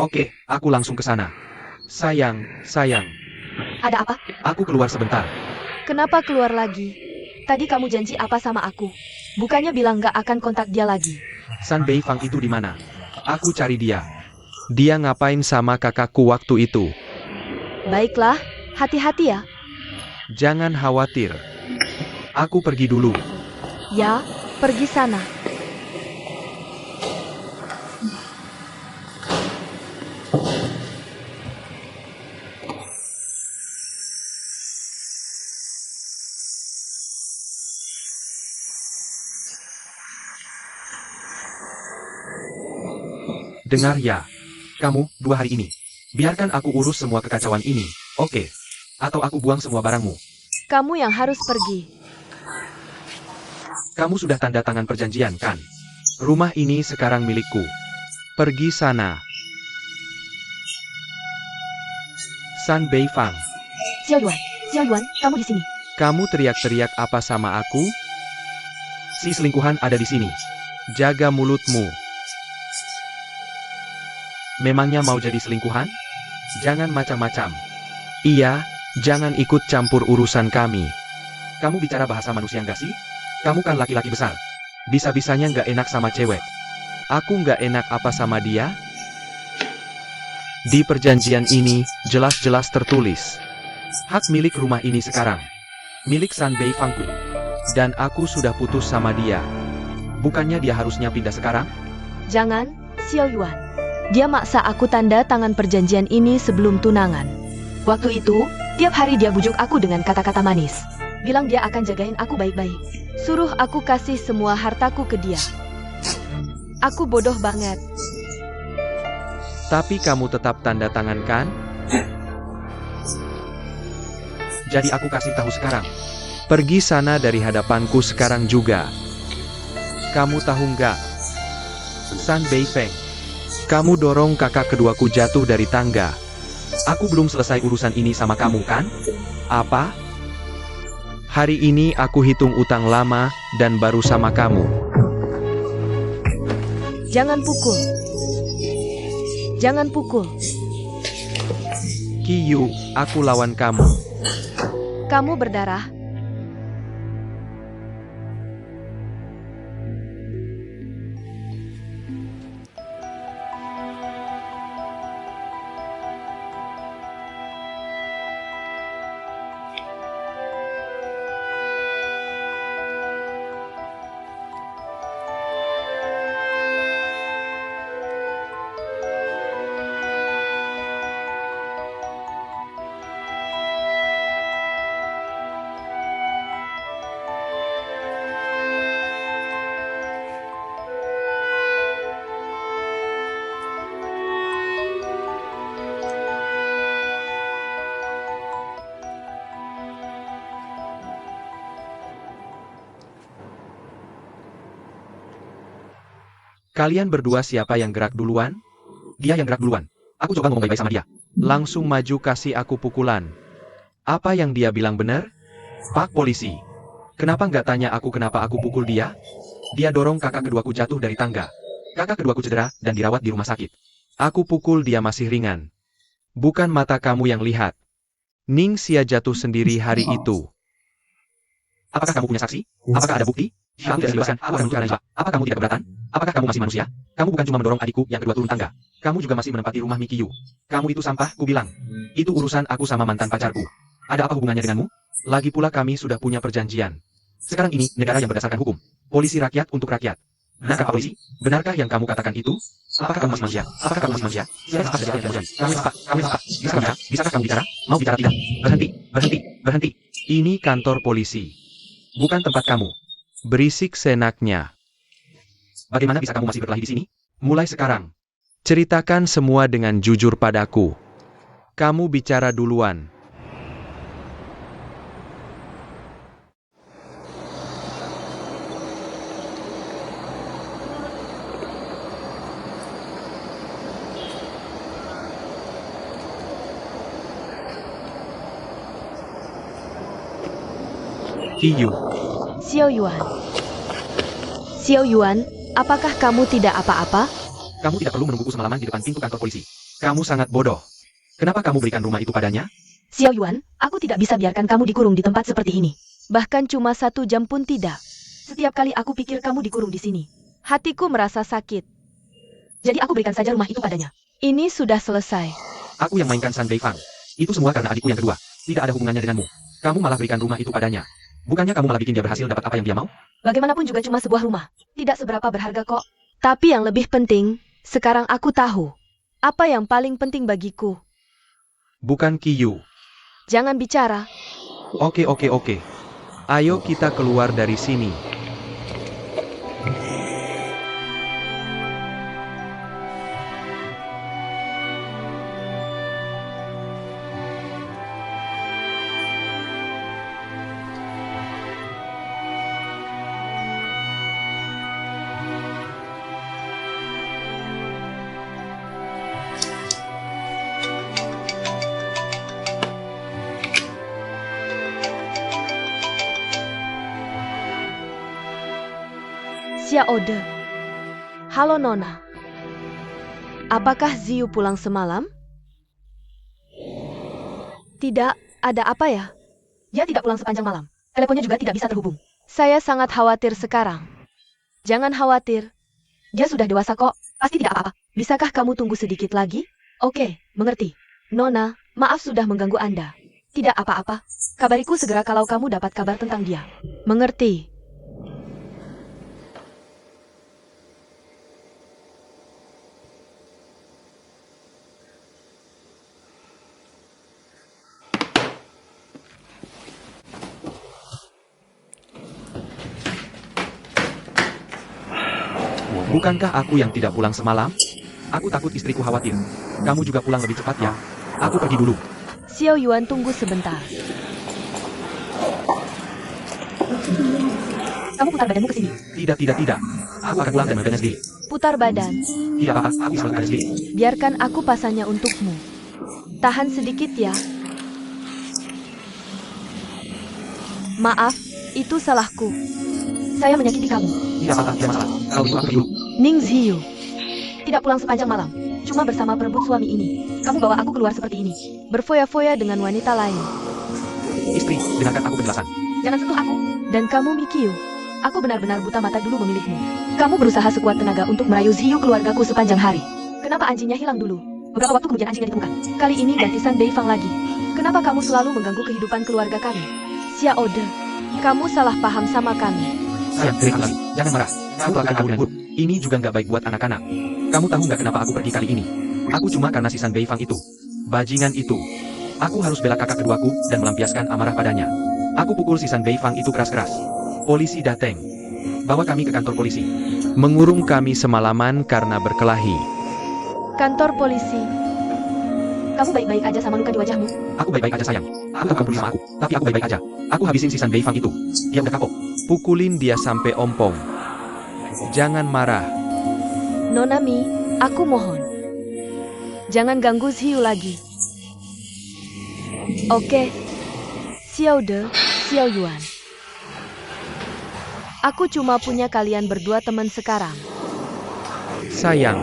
Oke, aku langsung ke sana. Sayang. Ada apa? Aku keluar sebentar. Kenapa keluar lagi? Tadi kamu janji apa sama aku? Bukannya bilang gak akan kontak dia lagi. San Beifang itu di mana? Aku cari dia. Dia ngapain sama kakakku waktu itu? Baiklah, hati-hati ya. Jangan khawatir. Aku pergi dulu. Ya, pergi sana. Dengar ya. Kamu, 2 hari ini. Biarkan aku urus semua kekacauan ini, oke? Atau aku buang semua barangmu. Kamu yang harus pergi. Kamu sudah tanda tangan perjanjian, kan? Rumah ini sekarang milikku. Pergi sana. San Beifang, Xiao Yuan, kamu di sini. kamu teriak-teriak apa sama aku? Si selingkuhan ada di sini. Jaga mulutmu. Memangnya mau jadi selingkuhan? Jangan macam-macam. Iya, jangan ikut campur urusan kami. Kamu bicara bahasa manusia nggak sih? Kamu kan laki-laki besar. Bisa-bisanya nggak enak sama cewek. Aku nggak enak apa sama dia? Di perjanjian ini, jelas-jelas tertulis. Hak milik rumah ini sekarang. Milik San Beifangku. Dan aku sudah putus sama dia. Bukannya dia harusnya pindah sekarang? Jangan, Xiao Yuan. Dia maksa aku tanda tangan perjanjian ini sebelum tunangan. Waktu itu, tiap hari dia bujuk aku dengan kata-kata manis. Bilang dia akan jagain aku baik-baik. Suruh aku kasih semua hartaku ke dia. Aku bodoh banget. Tapi kamu tetap tanda tangan kan? Jadi aku kasih tahu sekarang. Pergi sana dari hadapanku sekarang juga. Kamu tahu nggak? San Beifeng, kamu dorong kakak keduaku jatuh dari tangga. Aku belum selesai urusan ini sama kamu kan? Apa? Hari ini aku hitung utang lama dan baru sama kamu. Jangan pukul. Jangan pukul. Kiyu, aku lawan kamu. Kamu berdarah. Kalian berdua siapa yang gerak duluan? Dia yang gerak duluan. Aku coba ngomong baik-baik sama dia. Langsung maju kasih aku pukulan. Apa yang dia bilang benar? Pak polisi. Kenapa nggak tanya aku kenapa aku pukul dia? Dia dorong kakak keduaku jatuh dari tangga. Kakak keduaku cedera dan dirawat di rumah sakit. Aku pukul dia masih ringan. Bukan mata kamu yang lihat. Ning Xia jatuh sendiri hari itu. Apakah kamu punya saksi? Apakah ada bukti? Jika aku tidak dibebaskan, aku akan menunjukkan Angela. Apa kamu tidak keberatan? Apakah kamu masih manusia? Kamu bukan cuma mendorong adikku yang kedua turun tangga. Kamu juga masih menempati rumah Mikiyu. Kamu itu sampah, ku bilang. Itu urusan aku sama mantan pacarku. Ada apa hubungannya denganmu? Lagi pula kami sudah punya perjanjian. Sekarang ini negara yang berdasarkan hukum. Polisi rakyat untuk rakyat. Benarkah Pak Polisi? Benarkah yang kamu katakan itu? Apakah kamu masih manusia? Apakah kamu masih manusia? Saya sampah sejak yang terjadi. Kami sampah. Kami sampah. Bisakah bicara? Bisakah kamu bicara? Mau bicara tidak? Berhenti. Berhenti. Berhenti. Ini kantor polisi. Bukan tempat kamu. Berisik senaknya. Bagaimana bisa kamu masih berkelahi di sini? Mulai sekarang. Ceritakan semua dengan jujur padaku. Kamu bicara duluan. Kiyu. Xiao Yuan. Xiao Yuan, apakah kamu tidak apa-apa? Kamu tidak perlu menungguku semalaman di depan pintu kantor polisi. Kamu sangat bodoh. Kenapa kamu berikan rumah itu padanya? Xiao Yuan, aku tidak bisa biarkan kamu dikurung di tempat seperti ini. Bahkan cuma 1 jam pun tidak. Setiap kali aku pikir kamu dikurung di sini, hatiku merasa sakit. Jadi aku berikan saja rumah itu padanya. Ini sudah selesai. Aku yang mainkan San Beifang. Itu semua karena adikku yang kedua. Tidak ada hubungannya denganmu. Kamu malah berikan rumah itu padanya. Bukannya kamu malah bikin dia berhasil dapat apa yang dia mau? Bagaimanapun juga cuma sebuah rumah. Tidak seberapa berharga kok. Tapi yang lebih penting, sekarang aku tahu. Apa yang paling penting bagiku. Bukan Kiyu. Jangan bicara. Oke. Ayo kita keluar dari sini. Xiao De. Halo Nona. Apakah Ziyu pulang semalam? Tidak, ada apa ya? Dia tidak pulang sepanjang malam. Teleponnya juga tidak bisa terhubung. Saya sangat khawatir sekarang. Jangan khawatir. Dia sudah dewasa kok. Pasti tidak apa-apa. Bisakah kamu tunggu sedikit lagi? Oke, mengerti. Nona, maaf sudah mengganggu Anda. Tidak apa-apa. Kabariku segera kalau kamu dapat kabar tentang dia. Mengerti. Bukankah aku yang tidak pulang semalam? Aku takut istriku khawatir. Kamu juga pulang lebih cepat ya. Aku pergi dulu. Xiao Yuan tunggu sebentar. Kamu putar badanmu ke sini. Tidak. Aku akan pulang dan mengambilnya sendiri. Putar badan. Tidak apa-apa, aku bisa melakukannya sendiri. Biarkan aku pasangnya untukmu. Tahan sedikit ya. Maaf, itu salahku. Saya menyakiti kamu. Tidak apa-apa, tidak masalah. Kalau itu aku pergi dulu. Ning Ziyu. Tidak pulang sepanjang malam. Cuma bersama perebut suami ini. Kamu bawa aku keluar seperti ini. Berfoya-foya dengan wanita lain. Istri, dengarkan aku penjelasan. Jangan sentuh aku. Dan kamu Mikiyu. Aku benar-benar buta mata dulu memilihmu. Kamu berusaha sekuat tenaga untuk merayu Ziyu keluargaku sepanjang hari. Kenapa anjingnya hilang dulu? Beberapa waktu kemudian anjingnya ditemukan. Kali ini ganti San Beifang lagi. Kenapa kamu selalu mengganggu kehidupan keluarga kami? Xiao De, kamu salah paham sama kami. Sayang, dengarkan lagi. Jangan marah. Aku akan kamu dengan buruk. Ini juga nggak baik buat anak-anak. Kamu tahu nggak kenapa aku pergi kali ini? Aku cuma karena si San Beifang itu. Bajingan itu. Aku harus bela kakak keduaku dan melampiaskan amarah padanya. Aku pukul si San Beifang itu keras-keras. Polisi datang. Bawa kami ke kantor polisi. Mengurung kami semalaman karena berkelahi. Kantor polisi. Kamu baik-baik aja sama luka di wajahmu? Aku baik-baik aja sayang. Aku tahu kamu peduli sama aku, tapi aku baik-baik aja. Aku habisin si San Beifang itu. Dia udah kapok. Pukulin dia sampai ompong. Jangan marah. Nona Mi, aku mohon. Jangan ganggu Ziyu lagi. Oke. Xiao De, Xiao Yuan. Aku cuma punya kalian berdua teman sekarang. Sayang.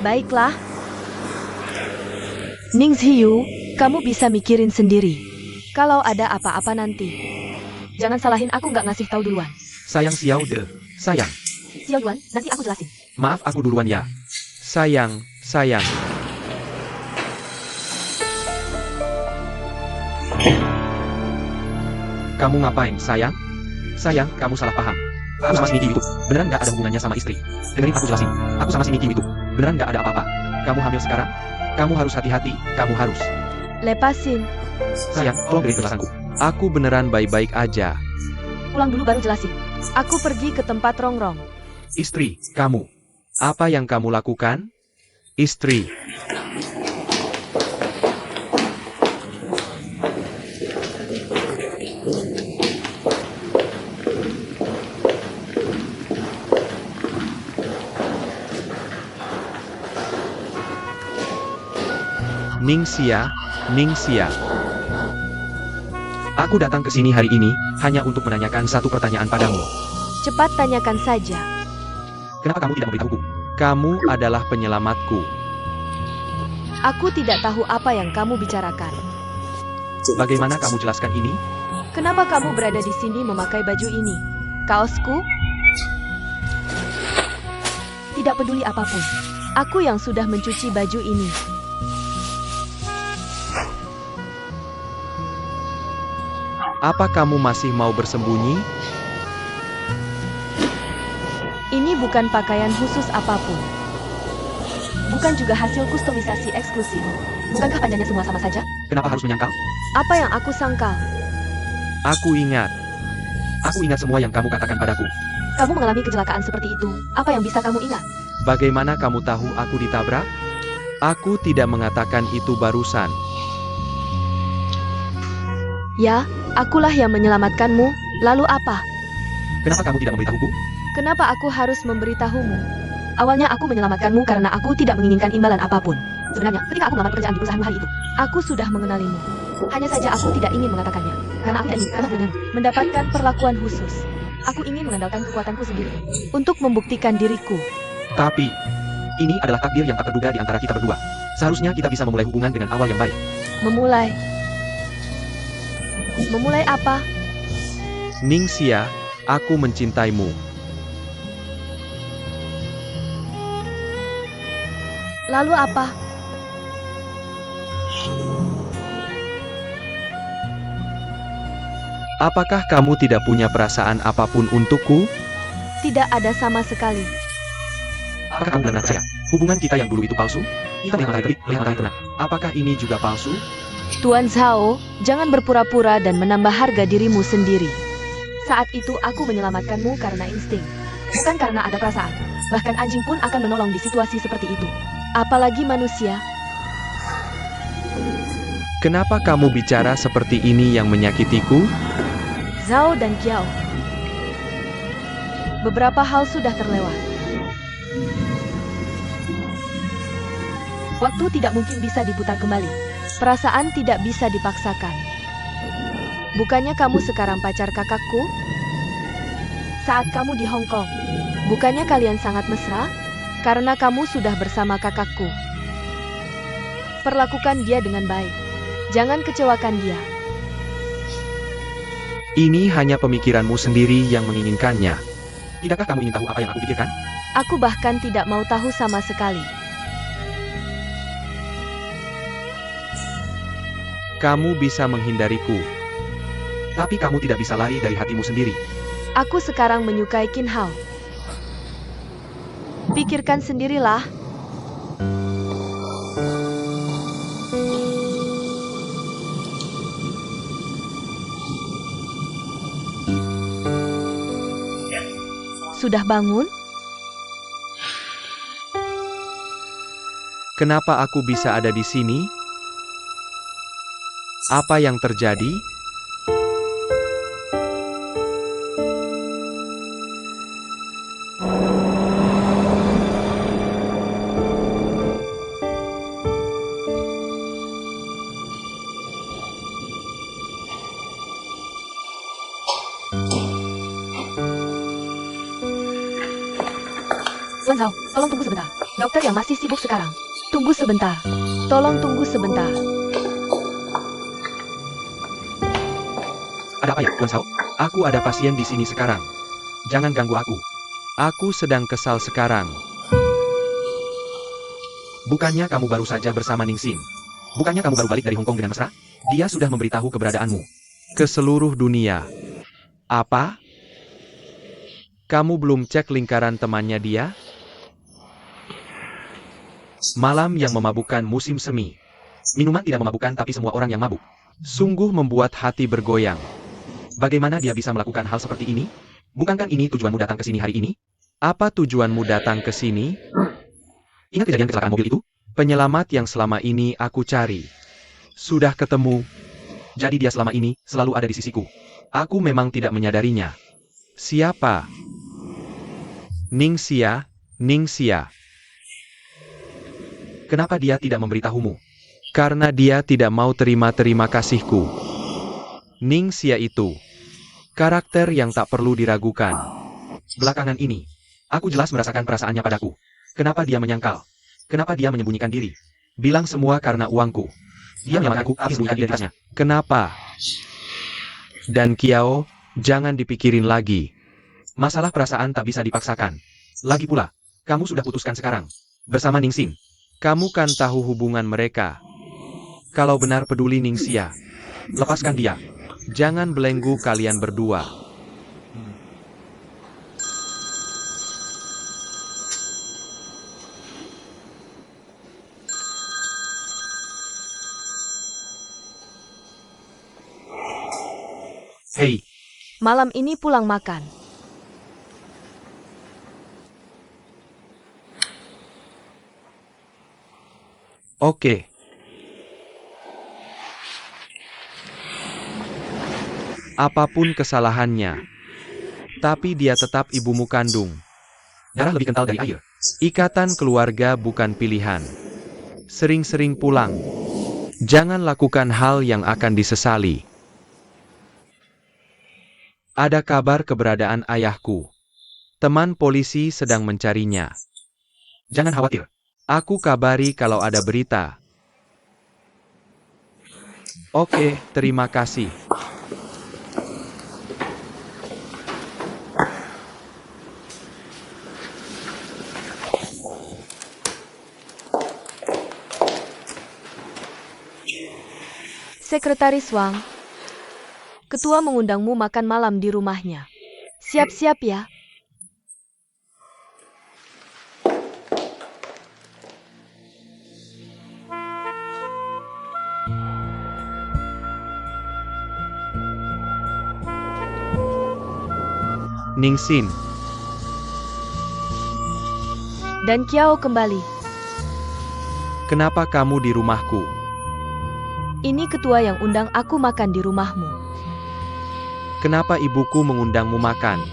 Baiklah. Ning Xiu, kamu bisa mikirin sendiri. Kalau ada apa-apa nanti. Jangan salahin aku nggak ngasih tahu duluan. Sayang Xiao De, sayang. Xiao Yuan, nanti aku jelasin. Maaf aku duluan ya. Sayang, sayang. Kamu ngapain, sayang? Sayang, kamu salah paham. Aku sama si Miki itu beneran nggak ada hubungannya sama istri. Dengerin aku jelasin. Aku sama si Miki itu beneran nggak ada apa-apa. Kamu hamil sekarang? Kamu harus hati-hati. Kamu harus. Lepasin. Sayang, tolong dengerin penjelasanku. Aku beneran baik-baik aja. Pulang dulu baru jelasin. Aku pergi ke tempat rongrong. Istri, kamu. Apa yang kamu lakukan? Istri. Ningxia, Ningxia. Aku datang ke sini hari ini hanya untuk menanyakan satu pertanyaan padamu. Cepat tanyakan saja. Kenapa kamu tidak memberitahuku? Kamu adalah penyelamatku. Aku tidak tahu apa yang kamu bicarakan. Bagaimana kamu jelaskan ini? Kenapa kamu berada di sini memakai baju ini? Kaosku? Tidak peduli apapun. Aku yang sudah mencuci baju ini. Apa kamu masih mau bersembunyi? Ini bukan pakaian khusus apapun. Bukan juga hasil kustomisasi eksklusif. Bukankah panjangnya semua sama saja? Kenapa harus menyangkal? Apa yang aku sangkal? Aku ingat. Aku ingat semua yang kamu katakan padaku. Kamu mengalami kecelakaan seperti itu. Apa yang bisa kamu ingat? Bagaimana kamu tahu aku ditabrak? Aku tidak mengatakan itu barusan. Ya, akulah yang menyelamatkanmu. Lalu apa? Kenapa kamu tidak memberitahuku? Kenapa aku harus memberitahumu? Awalnya aku menyelamatkanmu karena aku tidak menginginkan imbalan apapun. Sebenarnya, ketika aku melamar pekerjaan di perusahaanmu hari itu, Aku sudah mengenalimu. hanya saja aku tidak ingin mengatakannya. Karena aku tidak ingin, karena benar. Mendapatkan perlakuan khusus. Aku ingin mengandalkan kekuatanku sendiri. Untuk membuktikan diriku. Tapi, ini adalah takdir yang tak terduga di antara kita berdua. Seharusnya kita bisa memulai hubungan dengan awal yang baik. Memulai. Memulai apa? Ningxia, aku mencintaimu. Lalu apa? Apakah kamu tidak punya perasaan apapun untukku? Tidak ada sama sekali. Apakah kamu benar saya? Hubungan kita yang dulu itu palsu? Kita melihat matahari terbit, melihat matahari terbenam. Apakah ini juga palsu? Tuan Zhao, jangan berpura-pura dan menambah harga dirimu sendiri. Saat itu aku menyelamatkanmu karena insting. Bukan karena ada perasaan. Bahkan anjing pun akan menolong di situasi seperti itu. Apalagi manusia. Kenapa kamu bicara seperti ini yang menyakitiku? Zhao dan Kiao. Beberapa hal sudah terlewat. Waktu tidak mungkin bisa diputar kembali. Perasaan tidak bisa dipaksakan. Bukannya kamu sekarang pacar kakakku? Saat kamu di Hong Kong, Bukannya kalian sangat mesra? Karena kamu sudah bersama kakakku. Perlakukan dia dengan baik. Jangan kecewakan dia. Ini hanya pemikiranmu sendiri yang menginginkannya. Tidakkah kamu ingin tahu apa yang aku pikirkan? Aku bahkan tidak mau tahu sama sekali. Kamu bisa menghindariku. Tapi kamu tidak bisa lari dari hatimu sendiri. Aku sekarang menyukai Qin Hao. Pikirkan sendirilah. Sudah bangun? Kenapa aku bisa ada di sini? Apa yang terjadi? Tuan Zhao, tolong tunggu sebentar. Dokter yang masih sibuk sekarang. Tunggu sebentar. Tolong tunggu sebentar. Ada apa ya, Tuan Sao? Aku ada pasien di sini sekarang. Jangan ganggu aku. Aku sedang kesal sekarang. Bukannya kamu baru saja bersama Ningsin? Bukannya kamu baru balik dari Hong Kong dengan mesra? Dia sudah memberitahu keberadaanmu ke seluruh dunia. Apa? Kamu belum cek lingkaran temannya dia? Malam yang memabukkan musim semi. Minuman tidak memabukkan tapi semua orang yang mabuk. Sungguh membuat hati bergoyang. Bagaimana dia bisa melakukan hal seperti ini? Bukankah ini tujuanmu datang ke sini hari ini? Apa tujuanmu datang ke sini? Ingat kejadian kecelakaan mobil itu? Penyelamat yang selama ini aku cari. Sudah ketemu. Jadi dia selama ini selalu ada di sisiku. Aku memang tidak menyadarinya. Siapa? Ningxia, Ningxia. Kenapa dia tidak memberitahumu? Karena dia tidak mau terima kasihku. Ningxia itu karakter yang tak perlu diragukan. Belakangan ini, aku jelas merasakan perasaannya padaku. Kenapa dia menyangkal? Kenapa dia menyembunyikan diri? Bilang semua karena uangku. Dia menyelamatkan aku, tapi sembunyikan identitasnya. Kenapa? Dan Kiao, jangan dipikirin lagi. Masalah perasaan tak bisa dipaksakan. Lagi pula, kamu sudah putuskan sekarang. Bersama Ningsin. Kamu kan tahu hubungan mereka. Kalau benar peduli Ningxia, lepaskan dia. Jangan belenggu kalian berdua. Hei, Malam ini pulang makan. oke. Apapun kesalahannya, tapi dia tetap ibumu kandung. Darah lebih kental dari air. Ikatan keluarga bukan pilihan. Sering-sering pulang. Jangan lakukan hal yang akan disesali. Ada kabar keberadaan ayahku. Teman polisi sedang mencarinya. Jangan khawatir. Aku kabari kalau ada berita. Oke, terima kasih. Sekretaris Wang, ketua mengundangmu makan malam di rumahnya. Siap-siap ya. Ningsin, Dan Kiao kembali. kenapa kamu di rumahku? Ini ketua yang undang aku makan di rumahmu. Kenapa ibuku mengundangmu makan?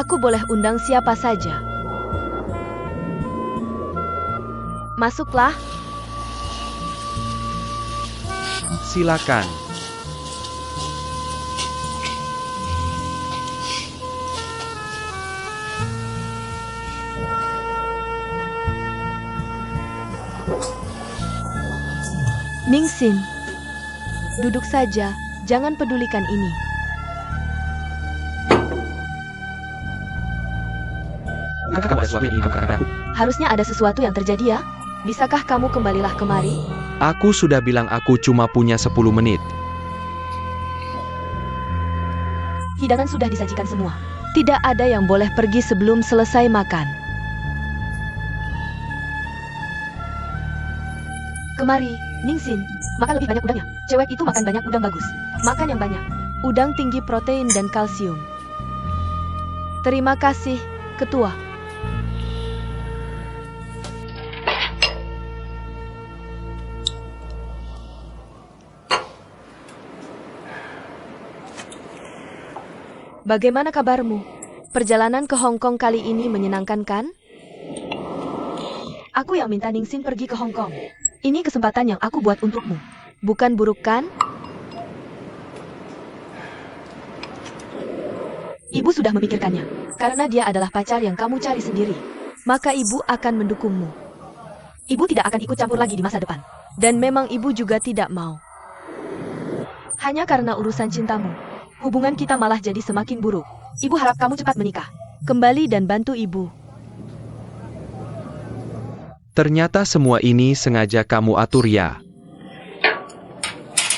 Aku boleh undang siapa saja. Masuklah. Silakan. Ningsin, duduk saja, jangan pedulikan ini. Bukankah kamu ada sesuatu yang ingin kamu katakan? Harusnya ada sesuatu yang terjadi ya? Bisakah kamu kembalilah kemari? Aku sudah bilang aku cuma punya 10 menit. Hidangan sudah disajikan semua. Tidak ada yang boleh pergi sebelum selesai makan. Kemari, Ningsin, makan lebih banyak udangnya. Cewek itu makan banyak udang bagus. Makan yang banyak. Udang tinggi protein dan kalsium. Terima kasih, Ketua. Bagaimana kabarmu? Perjalanan ke Hong Kong kali ini menyenangkan kan? Aku yang minta Ningsin pergi ke Hong Kong. Ini kesempatan yang aku buat untukmu. Bukan buruk kan? Ibu sudah memikirkannya. Karena dia adalah pacar yang kamu cari sendiri. Maka ibu akan mendukungmu. Ibu tidak akan ikut campur lagi di masa depan. Dan memang ibu juga tidak mau. Hanya karena urusan cintamu, hubungan kita malah jadi semakin buruk. Ibu harap kamu cepat menikah. Kembali dan bantu ibu. Ternyata semua ini sengaja kamu atur ya.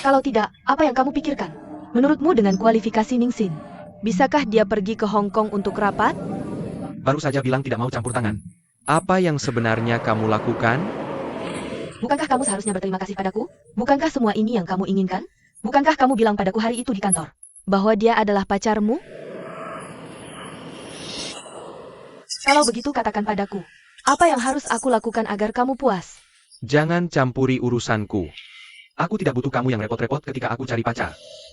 Kalau tidak, apa yang kamu pikirkan? Menurutmu dengan kualifikasi Ningsin, bisakah dia pergi ke Hong Kong untuk rapat? Baru saja bilang tidak mau campur tangan. Apa yang sebenarnya kamu lakukan? Bukankah kamu seharusnya berterima kasih padaku? Bukankah semua ini yang kamu inginkan? Bukankah kamu bilang padaku hari itu di kantor, bahwa dia adalah pacarmu? Kalau begitu katakan padaku, apa yang harus aku lakukan agar kamu puas? Jangan campuri urusanku. Aku tidak butuh kamu yang repot-repot ketika aku cari pacar.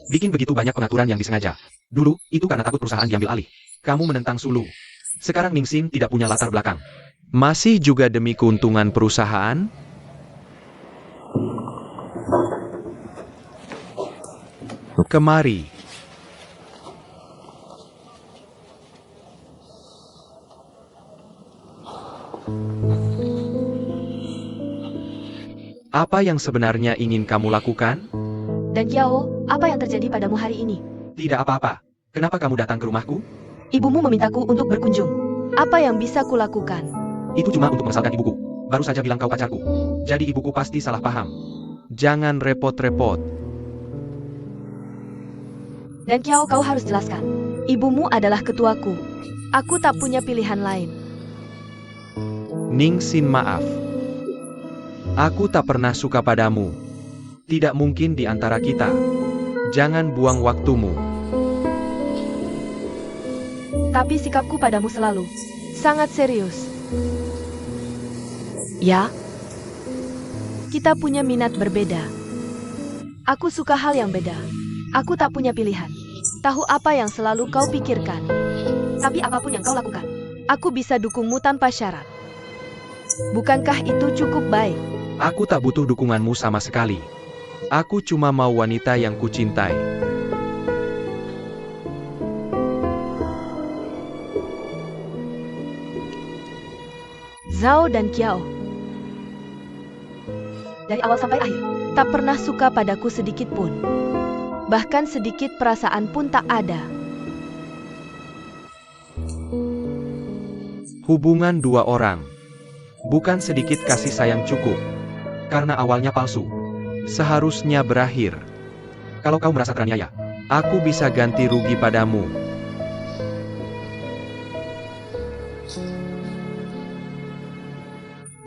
Bikin begitu banyak pengaturan yang disengaja. Dulu, itu karena takut perusahaan diambil alih. Kamu menentang Sulu. Sekarang Ningsin tidak punya latar belakang. Masih juga demi keuntungan perusahaan? Kemari. Apa yang sebenarnya ingin kamu lakukan? Dan Kiao, apa yang terjadi padamu hari ini? Tidak apa-apa. Kenapa kamu datang ke rumahku? Ibumu memintaku untuk berkunjung. Apa yang bisa kulakukan? Itu cuma untuk mengesalkan ibuku. Baru saja bilang kau pacarku. Jadi ibuku pasti salah paham. Jangan repot-repot. Dan Kiao, kau harus jelaskan. Ibumu adalah ketuaku. Aku tak punya pilihan lain. Ningsin, maaf. Aku tak pernah suka padamu. Tidak mungkin di antara kita. Jangan buang waktumu. Tapi sikapku padamu selalu sangat serius. Ya, kita punya minat berbeda. Aku suka hal yang beda. Aku tak punya pilihan. Tahu apa yang selalu kau pikirkan. Tapi apapun yang kau lakukan, aku bisa dukungmu tanpa syarat. Bukankah itu cukup baik? Aku tak butuh dukunganmu sama sekali. Aku cuma mau wanita yang kucintai. Zhao dan Kiao, dari awal sampai akhir, tak pernah suka padaku sedikit pun. Bahkan sedikit perasaan pun tak ada. Hubungan dua orang. Bukan sedikit kasih sayang cukup. Karena awalnya palsu. Seharusnya berakhir. Kalau kau merasa teraniaya, aku bisa ganti rugi padamu.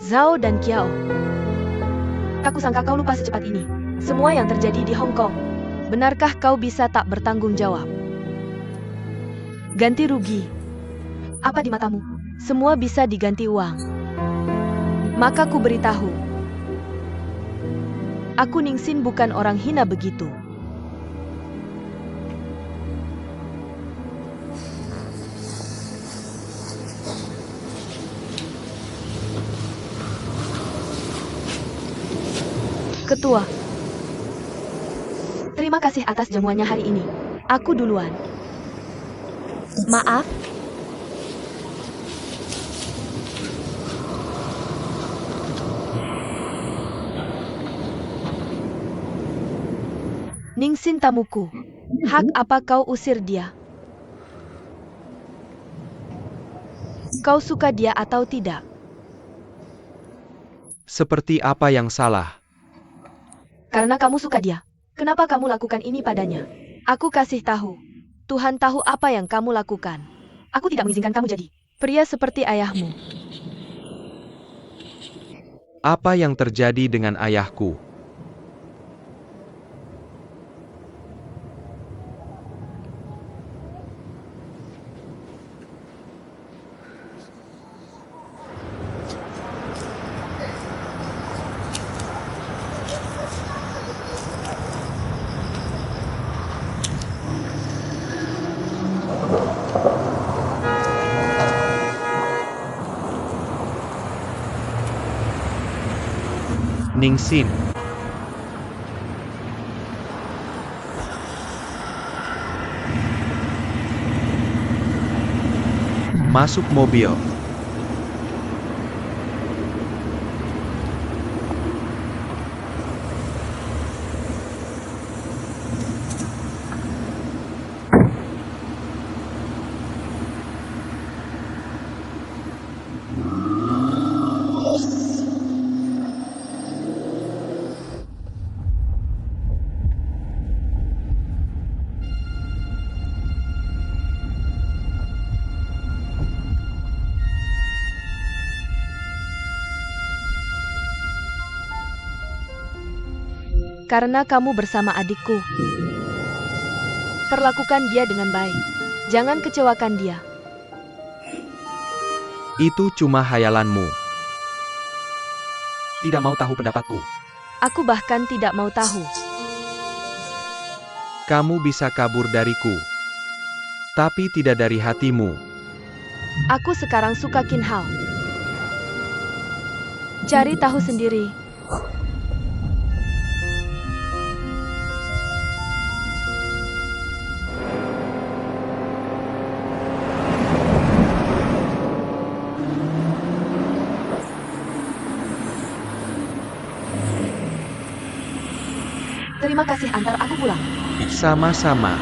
Zhao dan Kiao, aku sangka kau lupa secepat ini semua yang terjadi di Hong Kong. Benarkah kau bisa tak bertanggung jawab? Ganti rugi. Apa di matamu? Semua bisa diganti uang. Maka ku beritahu, aku Ningsin bukan orang hina begitu. Ketua, terima kasih atas jamuannya hari ini. Aku duluan. Maaf. Ningsin tamuku. Hak apa kau usir dia? Kau suka dia atau tidak? Seperti apa yang salah? Karena kamu suka dia. Kenapa kamu lakukan ini padanya? Aku kasih tahu. Tuhan tahu apa yang kamu lakukan. Aku tidak mengizinkan kamu jadi pria seperti ayahmu. Apa yang terjadi dengan ayahku? Ningsin. Masuk mobil. Karena kamu bersama adikku. Perlakukan dia dengan baik. Jangan kecewakan dia. Itu cuma hayalanmu. Tidak mau tahu pendapatku. Aku bahkan tidak mau tahu. Kamu bisa kabur dariku, tapi tidak dari hatimu. Aku sekarang suka Qin Hao. Cari tahu sendiri. Terima kasih, antar aku pulang. Sama-sama.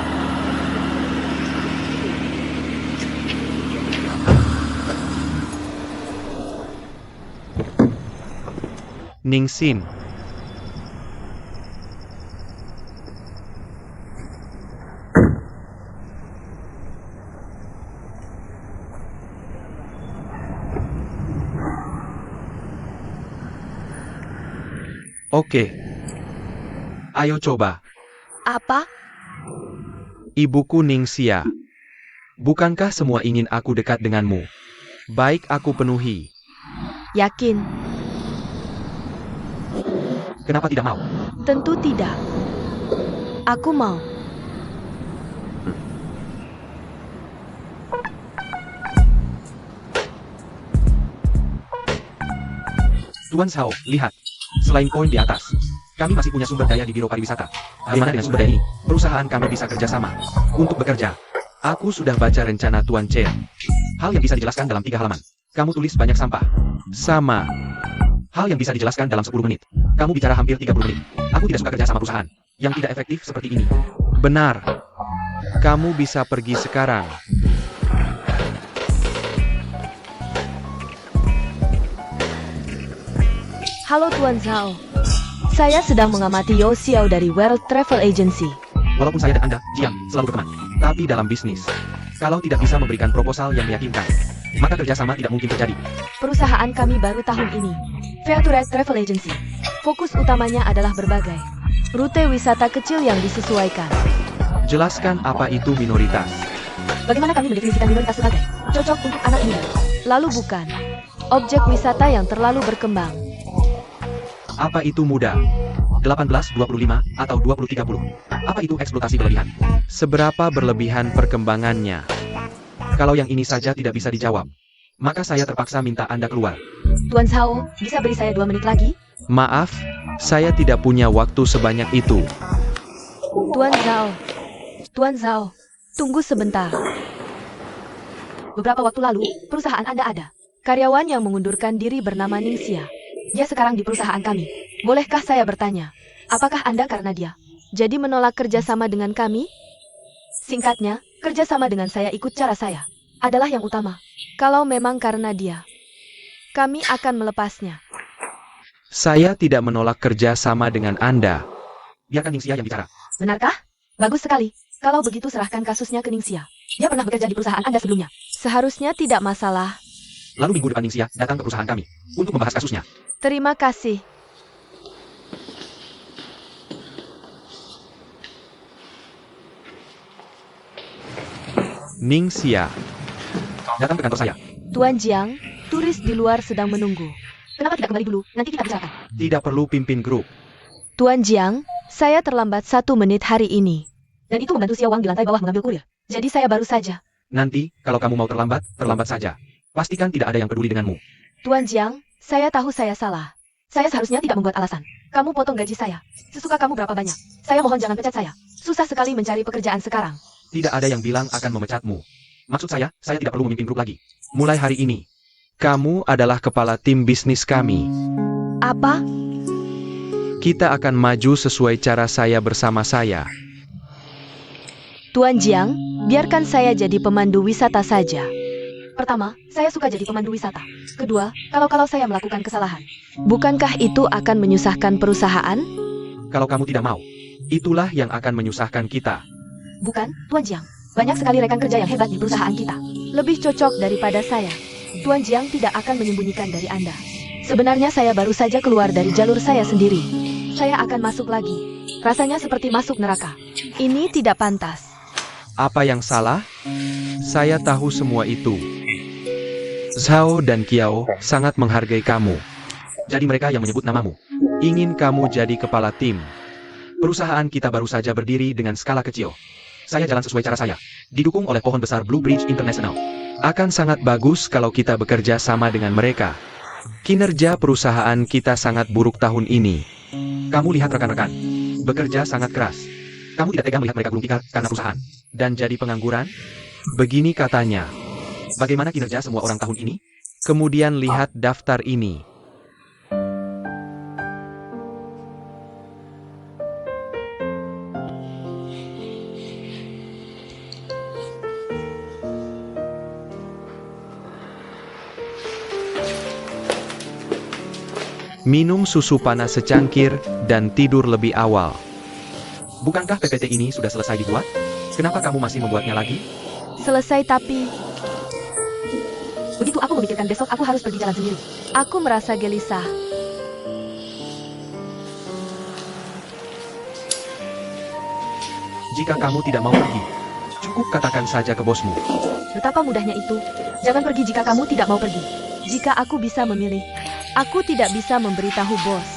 Ningsin. Oke. Ayo coba. Apa? Ibuku Ningxia. Bukankah semua ingin aku dekat denganmu? Baik, aku penuhi. Yakin? Kenapa tidak mau? Tentu tidak. Aku mau. Tuan Zhao, lihat. Selain koin di atas, kami masih punya sumber daya di Biro Pariwisata. Bagaimana dengan sumber daya ini? Perusahaan kami bisa kerjasama untuk bekerja. Aku sudah baca rencana Tuan Chen. Hal yang bisa dijelaskan dalam 3 halaman. Kamu tulis banyak sampah. Sama. Hal yang bisa dijelaskan dalam 10 menit. Kamu bicara hampir 30 menit. Aku tidak suka kerja sama perusahaan yang tidak efektif seperti ini. Benar. Kamu bisa pergi sekarang. Halo Tuan Zhao. Saya sedang mengamati Yo Xiao dari World Travel Agency. Walaupun saya dan Anda, Jiang, selalu berteman. Tapi dalam bisnis, kalau tidak bisa memberikan proposal yang meyakinkan, maka kerjasama tidak mungkin terjadi. Perusahaan kami baru tahun ini. Featured Travel Agency. Fokus utamanya adalah berbagai rute wisata kecil yang disesuaikan. Jelaskan apa itu minoritas. Bagaimana kami mendefinisikan minoritas sebagai cocok untuk anak muda? Lalu bukan objek wisata yang terlalu berkembang. Apa itu muda? 18-25 atau 20-30? Apa itu eksploitasi berlebihan? Seberapa berlebihan perkembangannya? Kalau yang ini saja tidak bisa dijawab, maka saya terpaksa minta Anda keluar. Tuan Zhao, bisa beri saya 2 menit lagi? Maaf, saya tidak punya waktu sebanyak itu. Tuan Zhao, tunggu sebentar. Beberapa waktu lalu, perusahaan Anda ada Karyawan yang mengundurkan diri bernama Ningxia. Dia sekarang di perusahaan kami. Bolehkah saya bertanya, Apakah Anda karena dia? jadi menolak kerjasama dengan kami? Singkatnya, kerjasama dengan saya ikut cara saya adalah yang utama. Kalau memang karena dia, kami akan melepasnya. Saya tidak menolak kerja sama dengan Anda. Biarkan Ningxia yang bicara. Benarkah? Bagus sekali. Kalau begitu serahkan kasusnya ke Ningxia. Dia pernah bekerja di perusahaan Anda sebelumnya. Seharusnya tidak masalah. Lalu minggu depan Ningxia datang ke perusahaan kami untuk membahas kasusnya. Terima kasih. Ningxia, datang ke kantor saya. Tuan Jiang, turis di luar sedang menunggu. Kenapa tidak kembali dulu? Nanti kita bicarakan. Tidak perlu pimpin grup. Tuan Jiang, saya terlambat 1 menit hari ini. Dan itu membantu Xiao Wang di lantai bawah mengambil kurir. Jadi saya baru saja. Nanti, kalau kamu mau terlambat, terlambat saja. Pastikan tidak ada yang peduli denganmu. Tuan Jiang, saya tahu saya salah. Saya seharusnya tidak membuat alasan. Kamu potong gaji saya. Sesuka kamu berapa banyak. Saya mohon jangan pecat saya. Susah sekali mencari pekerjaan sekarang. Tidak ada yang bilang akan memecatmu. Maksud saya tidak perlu memimpin grup lagi. Mulai hari ini, kamu adalah kepala tim bisnis kami. Apa? Kita akan maju sesuai cara saya bersama saya. Tuan Jiang, biarkan saya jadi pemandu wisata saja. Pertama, saya suka jadi pemandu wisata. Kedua, kalau saya melakukan kesalahan. Bukankah itu akan menyusahkan perusahaan? Kalau kamu tidak mau, itulah yang akan menyusahkan kita. Bukan, Tuan Jiang. Banyak sekali rekan kerja yang hebat di perusahaan kita. Lebih cocok daripada saya. Tuan Jiang tidak akan menyembunyikan dari Anda. Sebenarnya saya baru saja keluar dari jalur saya sendiri. Saya akan masuk lagi. Rasanya seperti masuk neraka. Ini tidak pantas. Apa yang salah? Saya tahu semua itu. Zhao dan Qiao sangat menghargai kamu. Jadi mereka yang menyebut namamu. Ingin kamu jadi kepala tim. Perusahaan kita baru saja berdiri dengan skala kecil. Saya jalan sesuai cara saya. Didukung oleh pohon besar Blue Bridge International. Akan sangat bagus kalau kita bekerja sama dengan mereka. Kinerja perusahaan kita sangat buruk tahun ini. Kamu lihat rekan-rekan. Bekerja sangat keras. Kamu tidak tega melihat mereka gulung tikar karena perusahaan. Dan jadi pengangguran? Begini katanya. Bagaimana kinerja semua orang tahun ini? Kemudian lihat daftar ini. Minum susu panas secangkir, dan tidur lebih awal. Bukankah PPT ini sudah selesai dibuat? Kenapa kamu masih membuatnya lagi? Selesai tapi Begitu aku memikirkan besok aku harus pergi jalan sendiri. aku merasa gelisah. Jika kamu tidak mau pergi, cukup katakan saja ke bosmu. Betapa mudahnya itu. Jangan pergi jika kamu tidak mau pergi. Jika aku bisa memilih, aku tidak bisa memberitahu bos.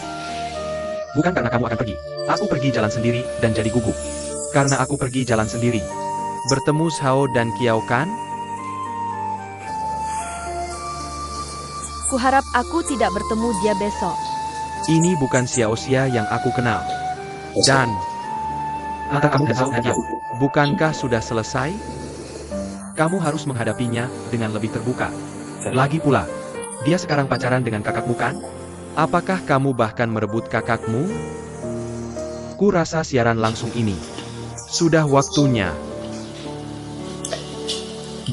Bukan karena kamu akan pergi. Aku pergi jalan sendiri dan jadi gugup. Karena aku pergi jalan sendiri. Bertemu Zhao dan Qiao kan? Kuharap aku tidak bertemu dia besok. Ini bukan Xiaoxia yang aku kenal. Dan antara kamu dan Zhao dan Qiao, bukankah sudah selesai? Kamu harus menghadapinya dengan lebih terbuka. Lagi pula, dia sekarang pacaran dengan kakakmu kan? Apakah kamu bahkan merebut kakakmu? Ku rasa siaran langsung ini sudah waktunya.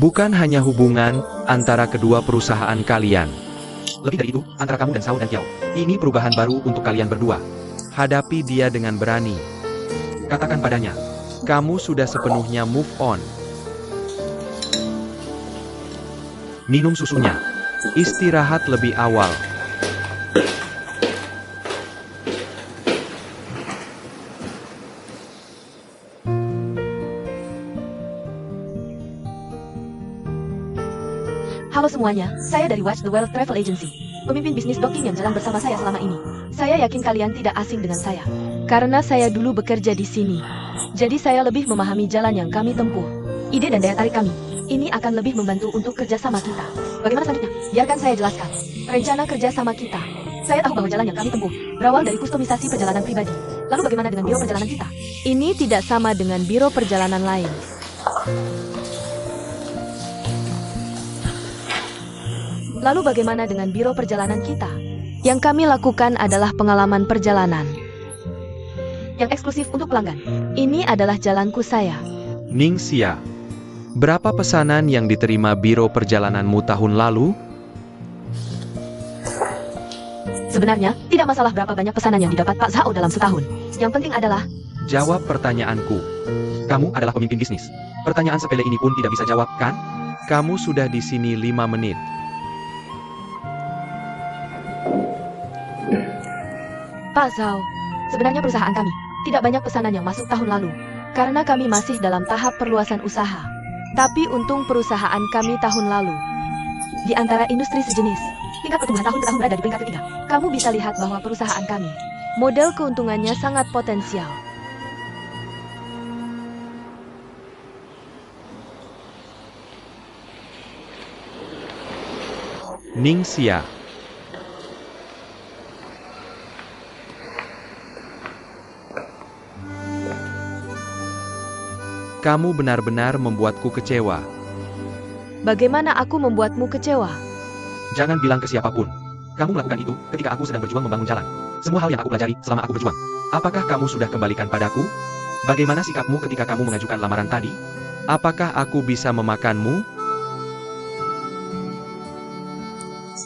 Bukan hanya hubungan antara kedua perusahaan kalian. Lebih dari itu, antara kamu dan Zhao dan Qiao. Ini perubahan baru untuk kalian berdua. Hadapi dia dengan berani. Katakan padanya, kamu sudah sepenuhnya move on. Minum susunya. Istirahat lebih awal. Halo semuanya, saya dari Watch the World Travel Agency. Pemimpin bisnis docking yang jalan bersama saya selama ini. Saya yakin kalian tidak asing dengan saya. Karena saya dulu bekerja di sini. Jadi saya lebih memahami jalan yang kami tempuh. Ide dan daya tarik kami. Ini akan lebih membantu untuk kerjasama kita. Bagaimana selanjutnya? Biarkan saya jelaskan. Rencana kerjasama kita. Saya tahu bahwa jalan yang kami tempuh berawal dari kustomisasi perjalanan pribadi. Lalu bagaimana dengan biro perjalanan kita? Ini tidak sama dengan biro perjalanan lain. Lalu bagaimana dengan biro perjalanan kita? Yang kami lakukan adalah pengalaman perjalanan. Yang eksklusif untuk pelanggan. Ini adalah jalanku saya. Ningxia, berapa pesanan yang diterima biro perjalananmu tahun lalu? Sebenarnya, tidak masalah berapa banyak pesanan yang didapat Pak Zhao dalam setahun. Yang penting adalah, Jawab pertanyaanku. Kamu adalah pemimpin bisnis. Pertanyaan sepele ini pun tidak bisa jawab, kan? Kamu sudah di sini 5 menit. Pak Zhao, sebenarnya perusahaan kami tidak banyak pesanan yang masuk tahun lalu. karena kami masih dalam tahap perluasan usaha. Tapi untung perusahaan kami tahun lalu. Di antara industri sejenis, tingkat pertumbuhan tahun ke tahun berada di peringkat ketiga. Kamu bisa lihat bahwa perusahaan kami, model keuntungannya sangat potensial. Ningxia. Kamu benar-benar membuatku kecewa. Bagaimana aku membuatmu kecewa? Jangan bilang ke siapapun. Kamu melakukan itu ketika aku sedang berjuang membangun jalan. Semua hal yang aku pelajari selama aku berjuang. Apakah kamu sudah kembalikan padaku? Bagaimana sikapmu ketika kamu mengajukan lamaran tadi? Apakah aku bisa memakanmu?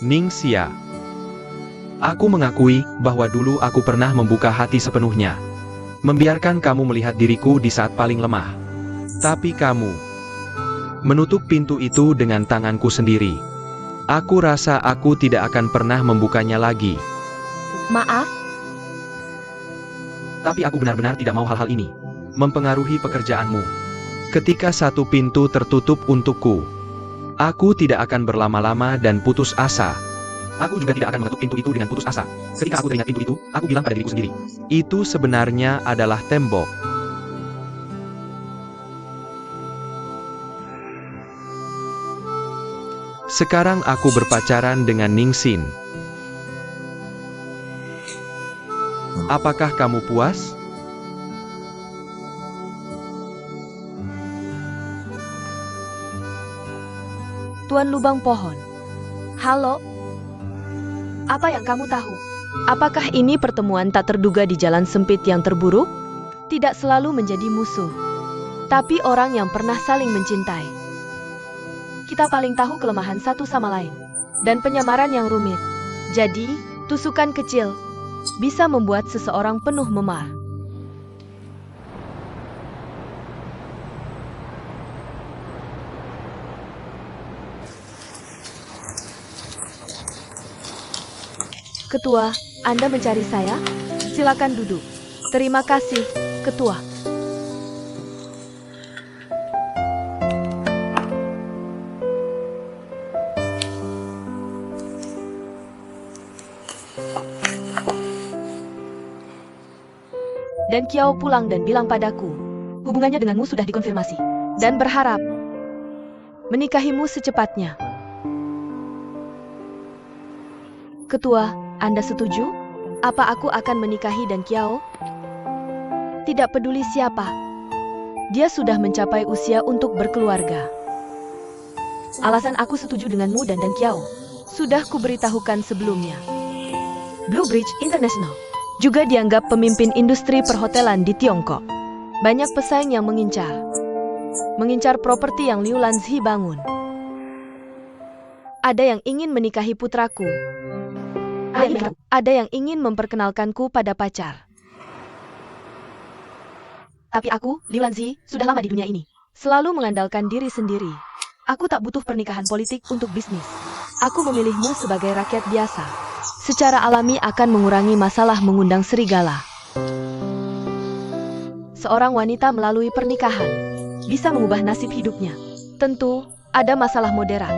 Ningxia. Aku mengakui bahwa dulu aku pernah membuka hati sepenuhnya. Membiarkan kamu melihat diriku di saat paling lemah. Tapi kamu menutup pintu itu dengan tanganku sendiri. Aku rasa aku tidak akan pernah membukanya lagi. Maaf, Tapi aku benar-benar tidak mau hal-hal ini mempengaruhi pekerjaanmu. Ketika satu pintu tertutup untukku, aku tidak akan berlama-lama dan putus asa. Aku juga tidak akan mengetuk pintu itu dengan putus asa. Ketika aku teringat pintu itu, aku bilang pada diriku sendiri, itu sebenarnya adalah tembok. Sekarang aku berpacaran dengan Ningsin. Apakah kamu puas? Tuan Lubang Pohon. Halo. Apa yang kamu tahu? Apakah ini pertemuan tak terduga di jalan sempit yang terburuk? Tidak selalu menjadi musuh, tapi orang yang pernah saling mencintai. Kita paling tahu kelemahan satu sama lain, dan penyamaran yang rumit. Jadi, tusukan kecil bisa membuat seseorang penuh memar. Ketua, Anda mencari saya? Silakan duduk. Terima kasih, Ketua. Dan Kiao pulang dan bilang padaku, hubungannya denganmu sudah dikonfirmasi, dan berharap menikahimu secepatnya. Ketua, Anda setuju? Apa aku akan menikahi Dan Kiao? Tidak peduli siapa, dia sudah mencapai usia untuk berkeluarga. Alasan aku setuju denganmu dan Dan Kiao sudah kuberitahukan sebelumnya. Blue Bridge International juga dianggap pemimpin industri perhotelan di Tiongkok. Banyak pesaing yang mengincar properti yang Liu Lanzi bangun. Ada yang ingin menikahi putraku. Ada yang ingin memperkenalkanku pada pacar. Tapi aku, Liu Lanzi, sudah lama di dunia ini. Selalu mengandalkan diri sendiri. Aku tak butuh pernikahan politik untuk bisnis. Aku memilihmu sebagai rakyat biasa. Secara alami akan mengurangi masalah mengundang serigala. Seorang wanita melalui pernikahan bisa mengubah nasib hidupnya. Tentu, ada masalah moderat.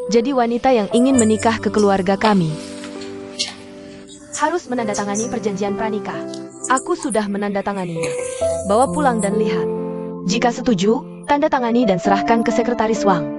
Jadi wanita yang ingin menikah ke keluarga kami harus menandatangani perjanjian pranikah. Aku sudah menandatanganinya. Bawa pulang dan lihat. Jika setuju, tanda tangani dan serahkan ke sekretaris Wang.